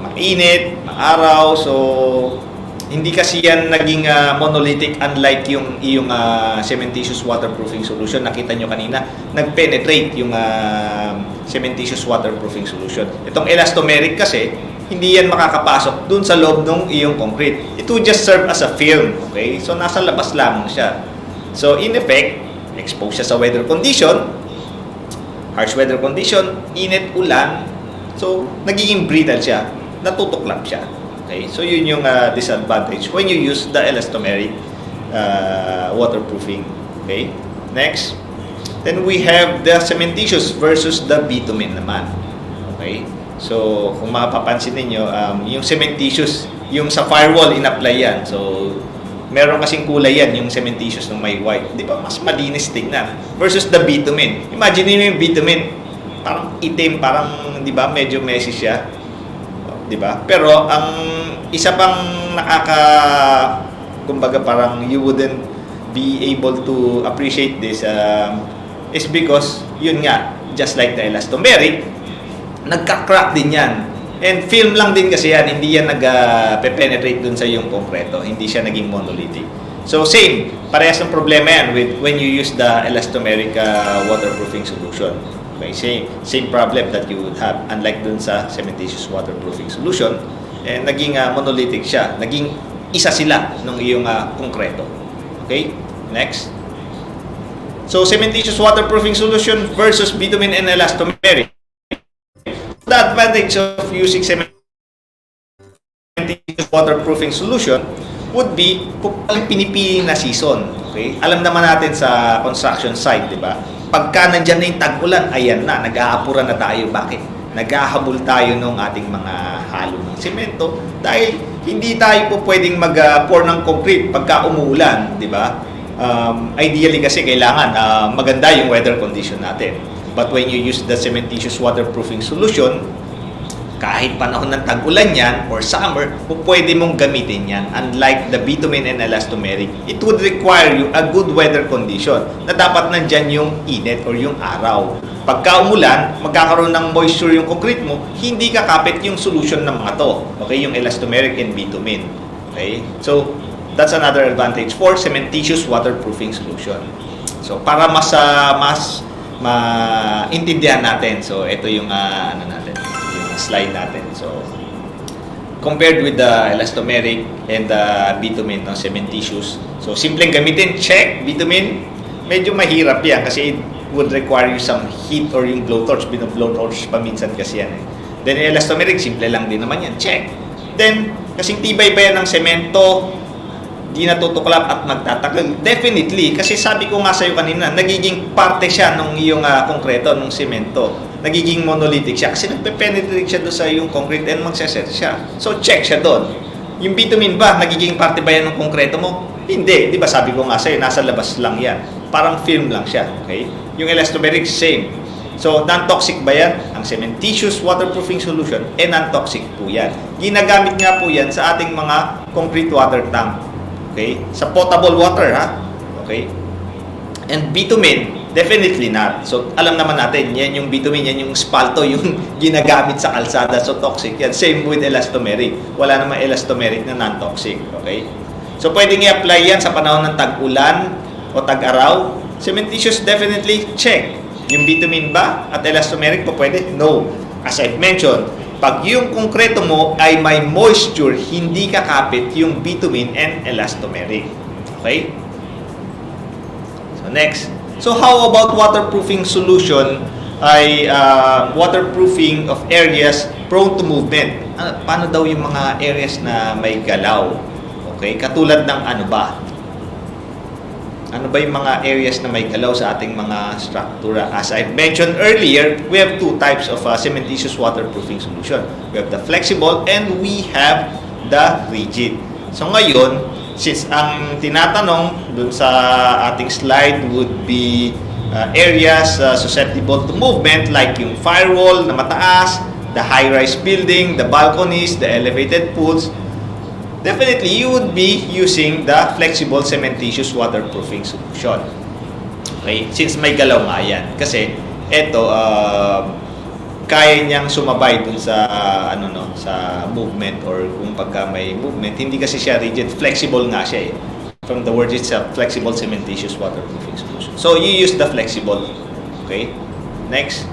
Mainit, maaraw, so hindi kasi yan naging monolithic unlike yung cementitious waterproofing solution. Nakita nyo kanina, nag-penetrate yung cementitious waterproofing solution. Itong elastomeric kasi, hindi yan makakapasok dun sa loob ng iyong concrete. It would just serve as a film. Okay? So, nasa labas lamang siya. So, in effect, expose siya sa weather condition, harsh weather condition, init, ulan. So, nagiging brittle siya. Natutuklap siya. Okay? So, yun yung disadvantage when you use the elastomeric waterproofing. Okay? Next. Then, we have the cementitious versus the bitumen naman. Okay? So, kung mapapansin ninyo, yung cementitious, yung sa firewall, in-apply yan. So, meron kasing kulay yan, yung cementitious ng may white. Di ba? Mas malinis tingnan. Versus the bitumen. Imagine niyo yung bitumen, parang itim, parang, di ba, medyo messy siya. Di ba? Pero, ang isa pang kumbaga parang you wouldn't be able to appreciate this is because, yun nga, just like the elastomeric, nagka-crack din yan. And film lang din kasi yan, hindi yan nag-penetrate dun sa yung konkreto, hindi siya naging monolithic. So same, parehas ng problema yan with when you use the elastomeric waterproofing solution. Okay, same problem that you would have, unlike dun sa cementitious waterproofing solution, and naging monolithic siya, naging isa sila ng iyong konkreto. Okay, next. So cementitious waterproofing solution versus bitumen and elastomeric. The advantage of using cementitious waterproofing solution would be ang pinipili na season. Okay? Alam naman natin sa construction site, di ba? Pagka nandyan na yung tag-ulan, ayan na, nag-aapura na tayo. Bakit? Naghahabol tayo ng ating mga halo ng semento dahil hindi tayo po pwedeng mag-pour ng concrete pagka umuulan, di ba? Ideally kasi kailangan maganda yung weather condition natin. But when you use the cementitious waterproofing solution, kahit panahon ng tag-ulan yan or summer, pwede mong gamitin yan. Unlike the bitumen and elastomeric, it would require you a good weather condition na dapat nandyan yung init or yung araw. Pagka umulan, magkakaroon ng moisture yung concrete mo, hindi kakapit yung solution ng mga to. Okay, yung elastomeric and bitumen. Okay, so that's another advantage for cementitious waterproofing solution. So para mas maintindihan natin, so ito yung ano natin, yung slide natin. So compared with the elastomeric and the bitumen, no, cementitious. So simpleng gamitin, check. Bitumen, medyo mahirap yan kasi it would require you some heat or yung blowtorch. Bino-blowtorch pa minsan kasi yan. Then elastomeric, simple lang din naman yan, check. Then kasing tibay pa yan ng semento, di natutuklap at magtatagal. Definitely, kasi sabi ko nga sa'yo kanina, nagiging parte siya ng iyong konkreto, ng semento. Nagiging monolithic siya kasi nagpe-penetrate siya doon sa iyong concrete and magseset siya. So, check siya doon. Yung bitumen ba, nagiging parte ba yan ng konkreto mo? Hindi. Di ba sabi ko nga sa'yo, nasa labas lang yan. Parang film lang siya. Okay? Yung elastomeric, same. So, non-toxic ba yan? Ang cementitious waterproofing solution, non-toxic po yan. Ginagamit nga po yan sa ating mga concrete water tank. Okay? Sa potable water, ha? Okay? And bitumen, definitely not. So, alam naman natin, yan yung bitumen, yan yung spalto, yung ginagamit sa kalsada. So, toxic yan. Same with elastomeric. Wala namang elastomeric na non-toxic. Okay? So, pwedeng i-apply yan sa panahon ng tag-ulan o tag-araw. Cementitious, definitely, check. Yung bitumen ba at elastomeric po pwede? No. As I've mentioned, pag yung konkreto mo ay may moisture, hindi kakapit yung bitumen and elastomeric. Okay? So next. So how about waterproofing solution ay waterproofing of areas prone to movement? Paano daw yung mga areas na may galaw? Okay? Katulad ng ano ba? Ano ba yung mga areas na may galaw sa ating mga struktura? As I mentioned earlier, we have two types of cementitious waterproofing solution. We have the flexible and we have the rigid. So ngayon, since ang tinatanong dun sa ating slide would be areas susceptible to movement like yung firewall na mataas, the high-rise building, the balconies, the elevated pools, definitely you would be using the flexible cementitious waterproofing solution. Okay? Since may galaw nga yan. Kasi ito, kaya niyang sumabay dun sa sa movement or kung pagka may movement, hindi kasi siya rigid, flexible nga siya eh. From the word itself, flexible cementitious waterproofing solution. So you use the flexible. Okay? Next.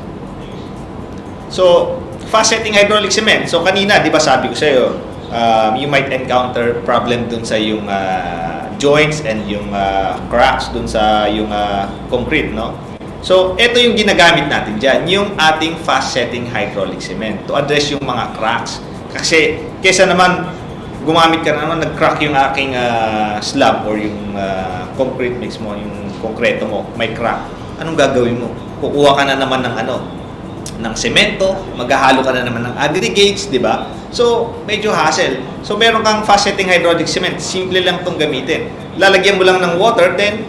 So, fast setting hydraulic cement. So kanina, di ba sabi ko sa iyo, you might encounter problem dun sa yung joints and yung cracks dun sa yung concrete, no? So, ito yung ginagamit natin dyan, yung ating fast-setting hydraulic cement to address yung mga cracks. Kasi, kesa naman, gumamit ka naman, nag-crack yung aking slab or yung concrete mix mo, yung konkreto mo, may crack. Anong gagawin mo? Kukuha ka na naman ng ng semento, maghahalo ka na naman ng aggregates, di ba? So, medyo hassle. So, meron kang fast-setting hydraulic cement. Simple lang itong gamitin. Lalagyan mo lang ng water, then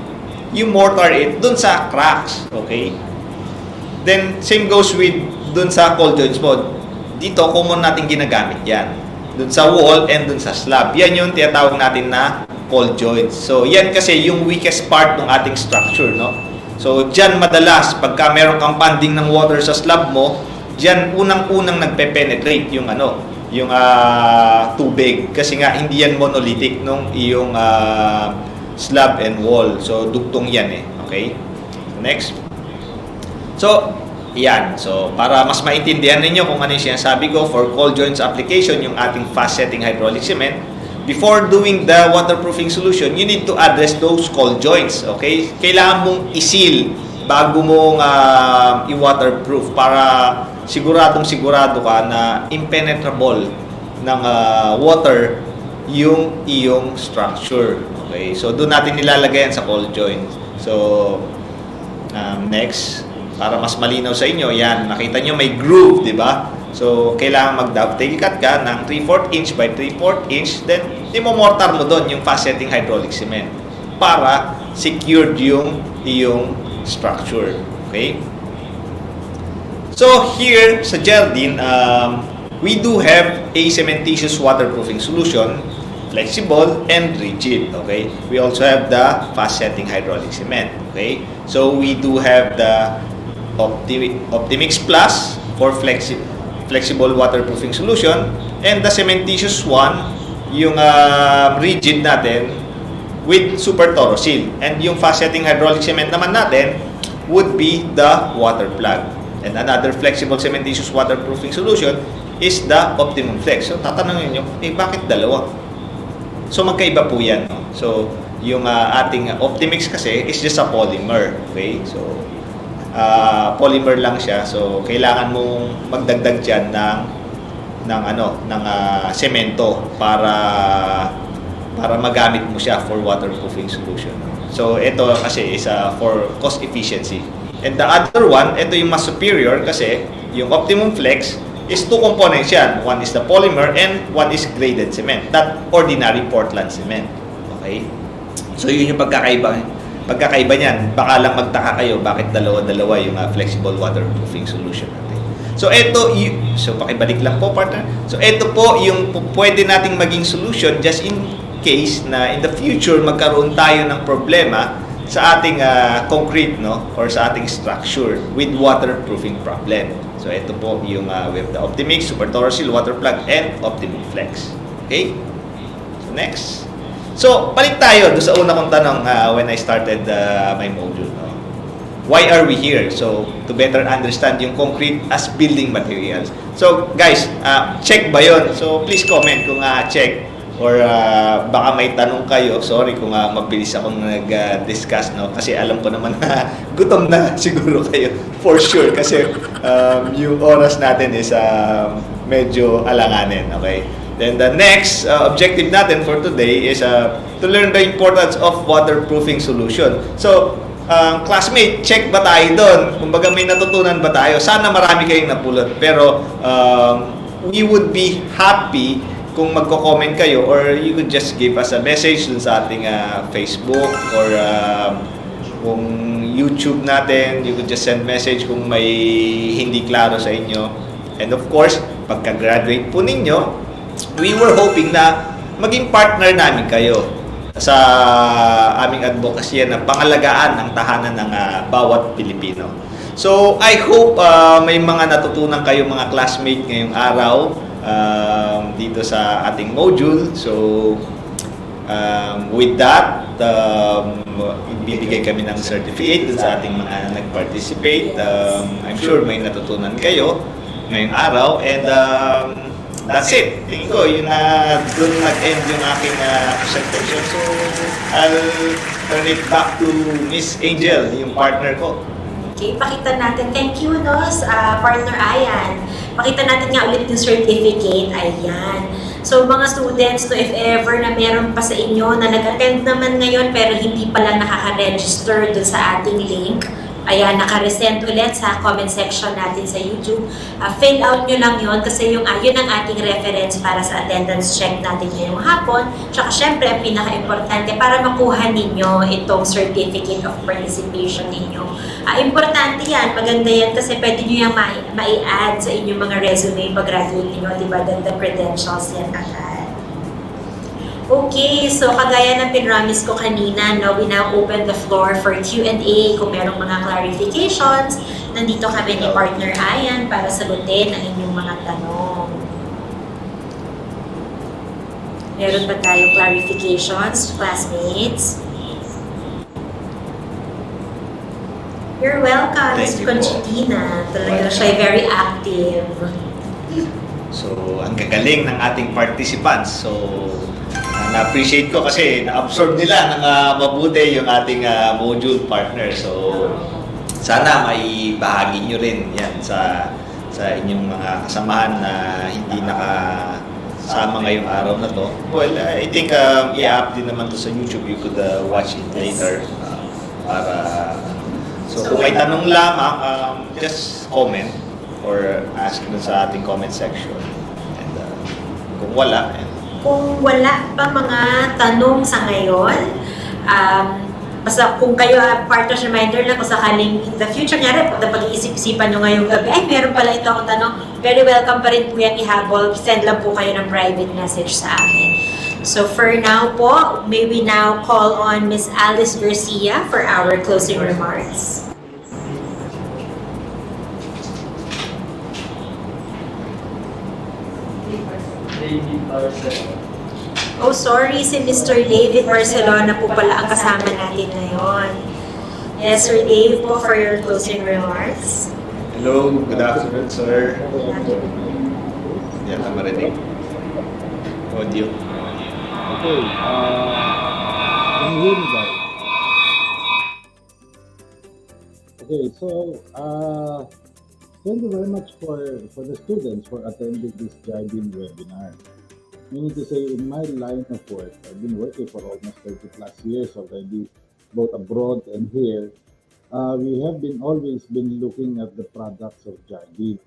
you mortar it dun sa cracks. Okay? Then, same goes with dun sa cold joints mo. Dito, common natin ginagamit yan. Dun sa wall and dun sa slab. Yan yung tinatawag natin na cold joints. So, yan kasi yung weakest part ng ating structure, no? So, dyan madalas, pagka meron kang panding ng water sa slab mo, diyan unang-unang nagpe-penetrate yung yung tubig kasi nga hindi yan monolithic nung iyong slab and wall. So dugtong yan eh. Okay? Next. So, yan. So, para mas maintindihan ninyo kung ano yung sinasabi ko, for cold joints application, yung ating fast setting hydraulic cement, before doing the waterproofing solution, you need to address those cold joints. Okay? Kailangan mong isil bago mong i-waterproof para sigurado ka na impenetrable ng water yung iyong structure. Okay? So, doon natin nilalagay yan sa cold joints. So, next. Para mas malinaw sa inyo, yan, nakita nyo may groove, di ba? So, kailangan mag-dovetail cut ka ng 3/4 inch by 3/4 inch, then i-mortar mo doon yung fast setting hydraulic cement para secured yung iyong structure. Okay? So, here sa Jardine, we do have a cementitious waterproofing solution, flexible and rigid. Okay? We also have the fast setting hydraulic cement. Okay? So, we do have the Optimix Plus for flexible waterproofing solution, and the cementitious one, yung rigid natin with super Torosil, and yung fast setting hydraulic cement naman natin would be the water plug. And another flexible cementitious waterproofing solution is the Optimum Flex. So tatanungin nyo, bakit dalawa? So magkaiba po yan, no? So yung ating Optimix kasi is just a polymer. Okay? So polymer lang siya, so kailangan mong magdagdag diyan ng semento para magamit mo siya for waterproofing solution. So ito kasi is for cost efficiency. And the other one, ito yung mas superior kasi yung Optimum Flex is two components yan. One is the polymer and one is graded cement, not ordinary Portland cement. Okay? So yun yung pagkakaiba niyan. Baka lang magtaka kayo bakit dalawa-dalawa yung flexible waterproofing solution natin. So pakibalik lang po, partner. So ito po yung pwede nating maging solution just in case na in the future magkaroon tayo ng problema sa ating concrete, no, or sa ating structure with waterproofing problem. So ito po yung we have the Optimix, Super Torosil, Water Plug, and Optimum Flex. Okay? So next. So, balik tayo doon sa una kong tanong when I started my module. No? Why are we here? So, to better understand yung concrete as building materials. So, guys, check ba yun? So, please comment kung check or baka may tanong kayo. Sorry kung mabilis akong nag-discuss, no? Kasi alam ko naman na gutom na siguro kayo for sure kasi yung oras natin is medyo alanganin, okay? Then the next objective natin for today is to learn the importance of waterproofing solution. So, classmate, check ba tayo doon? Kumbaga may natutunan ba tayo? Sana marami kayong napulot. Pero we would be happy kung magko-comment kayo or you could just give us a message dun sa ating Facebook or kung YouTube natin, you could just send message kung may hindi klaro sa inyo. And of course, pagka-graduate po ninyo, we were hoping na maging partner namin kayo sa aming advocacy na pangalagaan ang tahanan ng bawat Pilipino. So, I hope may mga natutunan kayo mga classmate ngayong araw dito sa ating module. So, with that, ibibigay kami ng certificate dun sa ating mga nag-participate. I'm sure may natutunan kayo ngayong araw. And that's it. Tingin ko, yun doon nag-end yung aking presentation. So, I'll turn it back to Miss Angel, yung partner ko. Okay, pakita natin. Thank you, no, partner Ayan. Pakita natin nga ulit yung certificate. Ayan. So, mga students, no, if ever na meron pa sa inyo na nag-attend naman ngayon pero hindi pala nakaka-register dun sa ating link, ayan, naka-resend ulit sa comment section natin sa YouTube. Fill out nyo lang yun kasi yun ang ating reference para sa attendance check natin ngayong hapon. Tsaka syempre, ang pinaka-importante para makuha ninyo itong certificate of participation ninyo. Importante yan, maganda yan kasi pwede nyo yung mai-add sa inyong mga resume pag-graduate ninyo, diba? The credentials yan agad. Okay, so kagaya ng pinramis ko kanina, no, we now open the floor for Q&A kung merong mga clarifications nandito kami ni Partner Ayan para sagutin ang inyong mga tanong. Meron ba tayong clarifications, classmates? You're welcome, Ms. Thank you po. Conchitina. Talaga siya very active. So, ang gagaling ng ating participants. So, na-appreciate ko kasi na-absorb nila ng mabuti yung ating module partner. So, sana may bahagi nyo rin yan sa inyong mga kasamahan na hindi nakasama ngayong araw na to. Well, I think i-up din naman to sa YouTube. You could watch it later so kung may tanong lamang, just comment or ask dun sa ating comment section. And kung wala, Kung wala pa mga tanong sa ngayon, basta kung kayo, partners reminder lang kung sakaling in the future, nyari, pag-iisip-isipan nyo ngayong gabi, ay meron pala ito akong tanong, very welcome pa rin po yan ihabol, send lang po kayo ng private message sa amin. So for now po, may we now call on Ms. Alice Garcia for our closing remarks. Oh, sorry, si Mr. David Barcelona po pala ang kasama natin ngayon. Yes, Sir Dave po for your closing remarks. hello, good afternoon, sir. Hindi ka marinig. Audio. Okay, can you hear me, guys? Okay, so thank you very much for the students for attending this Jardine webinar. Meaning to say, in my line of work, I've been working for almost 30 plus years already, both abroad and here. We have always been looking at the products of Jardine.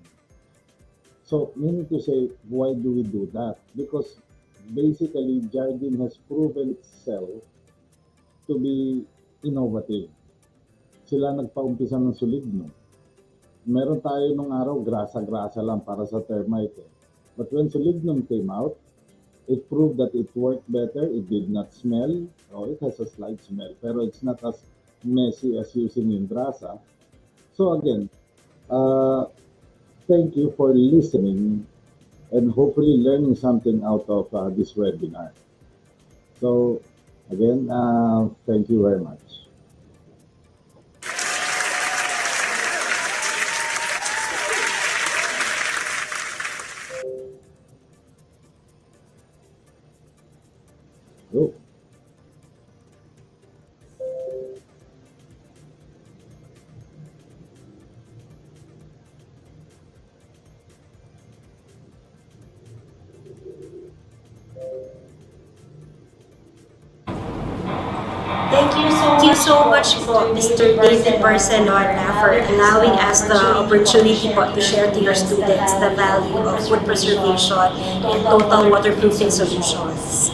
So, meaning to say, why do we do that? Because basically, Jardine has proven itself to be innovative. Sila nagpaumpisa ng Soligno. Meron tayo nung araw, grasa-grasa lang para sa termite. But when Soligno came out, it proved that it worked better. It did not smell. Oh, it has a slight smell, pero it's not as messy as using yung grasa. So again, thank you for listening and hopefully learning something out of this webinar. So again, thank you very much. Oh. Thank you so much po, Mr. David Barcelona, for allowing us the opportunity po to share to your students the value of food preservation and total waterproofing solutions.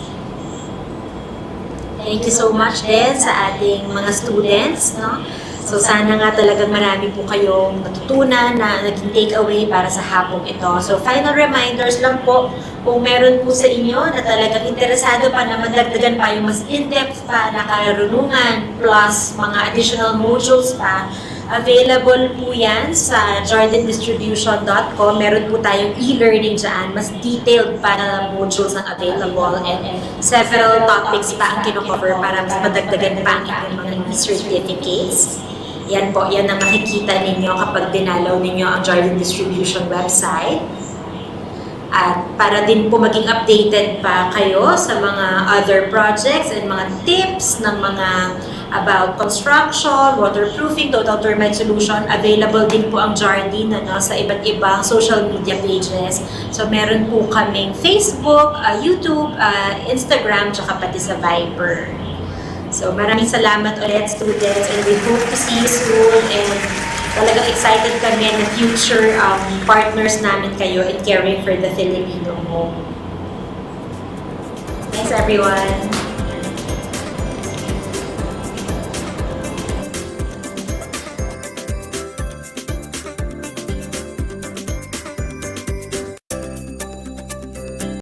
Thank you so much din sa ating mga students, no? So sana nga talagang marami po kayong natutunan na naging takeaway para sa hapong ito. So final reminders lang po, kung meron po sa inyo na talagang interesado pa na madagdagan pa yung mas in-depth pa na karunungan plus mga additional modules pa, available po yan sa jardinedistribution.com. Meron po tayong e-learning dyan, mas detailed pa na modules ang available and several topics pa ang kinocover para mas madagdagan pa ang inyong mga e-certificates. Yan po, yan ang makikita ninyo kapag dinalaw ninyo ang Jardine Distribution website. At para din po maging updated pa kayo sa mga other projects and mga tips ng mga about construction, waterproofing, total termite solution, available din po ang Jardine sa iba't ibang social media pages. So meron po kaming Facebook, YouTube, Instagram, tsaka pati sa Viber. So maraming salamat ulit, students, and we hope to see you soon, and talagang excited kami na future partners namin kayo in caring for the Filipino home. Thanks everyone!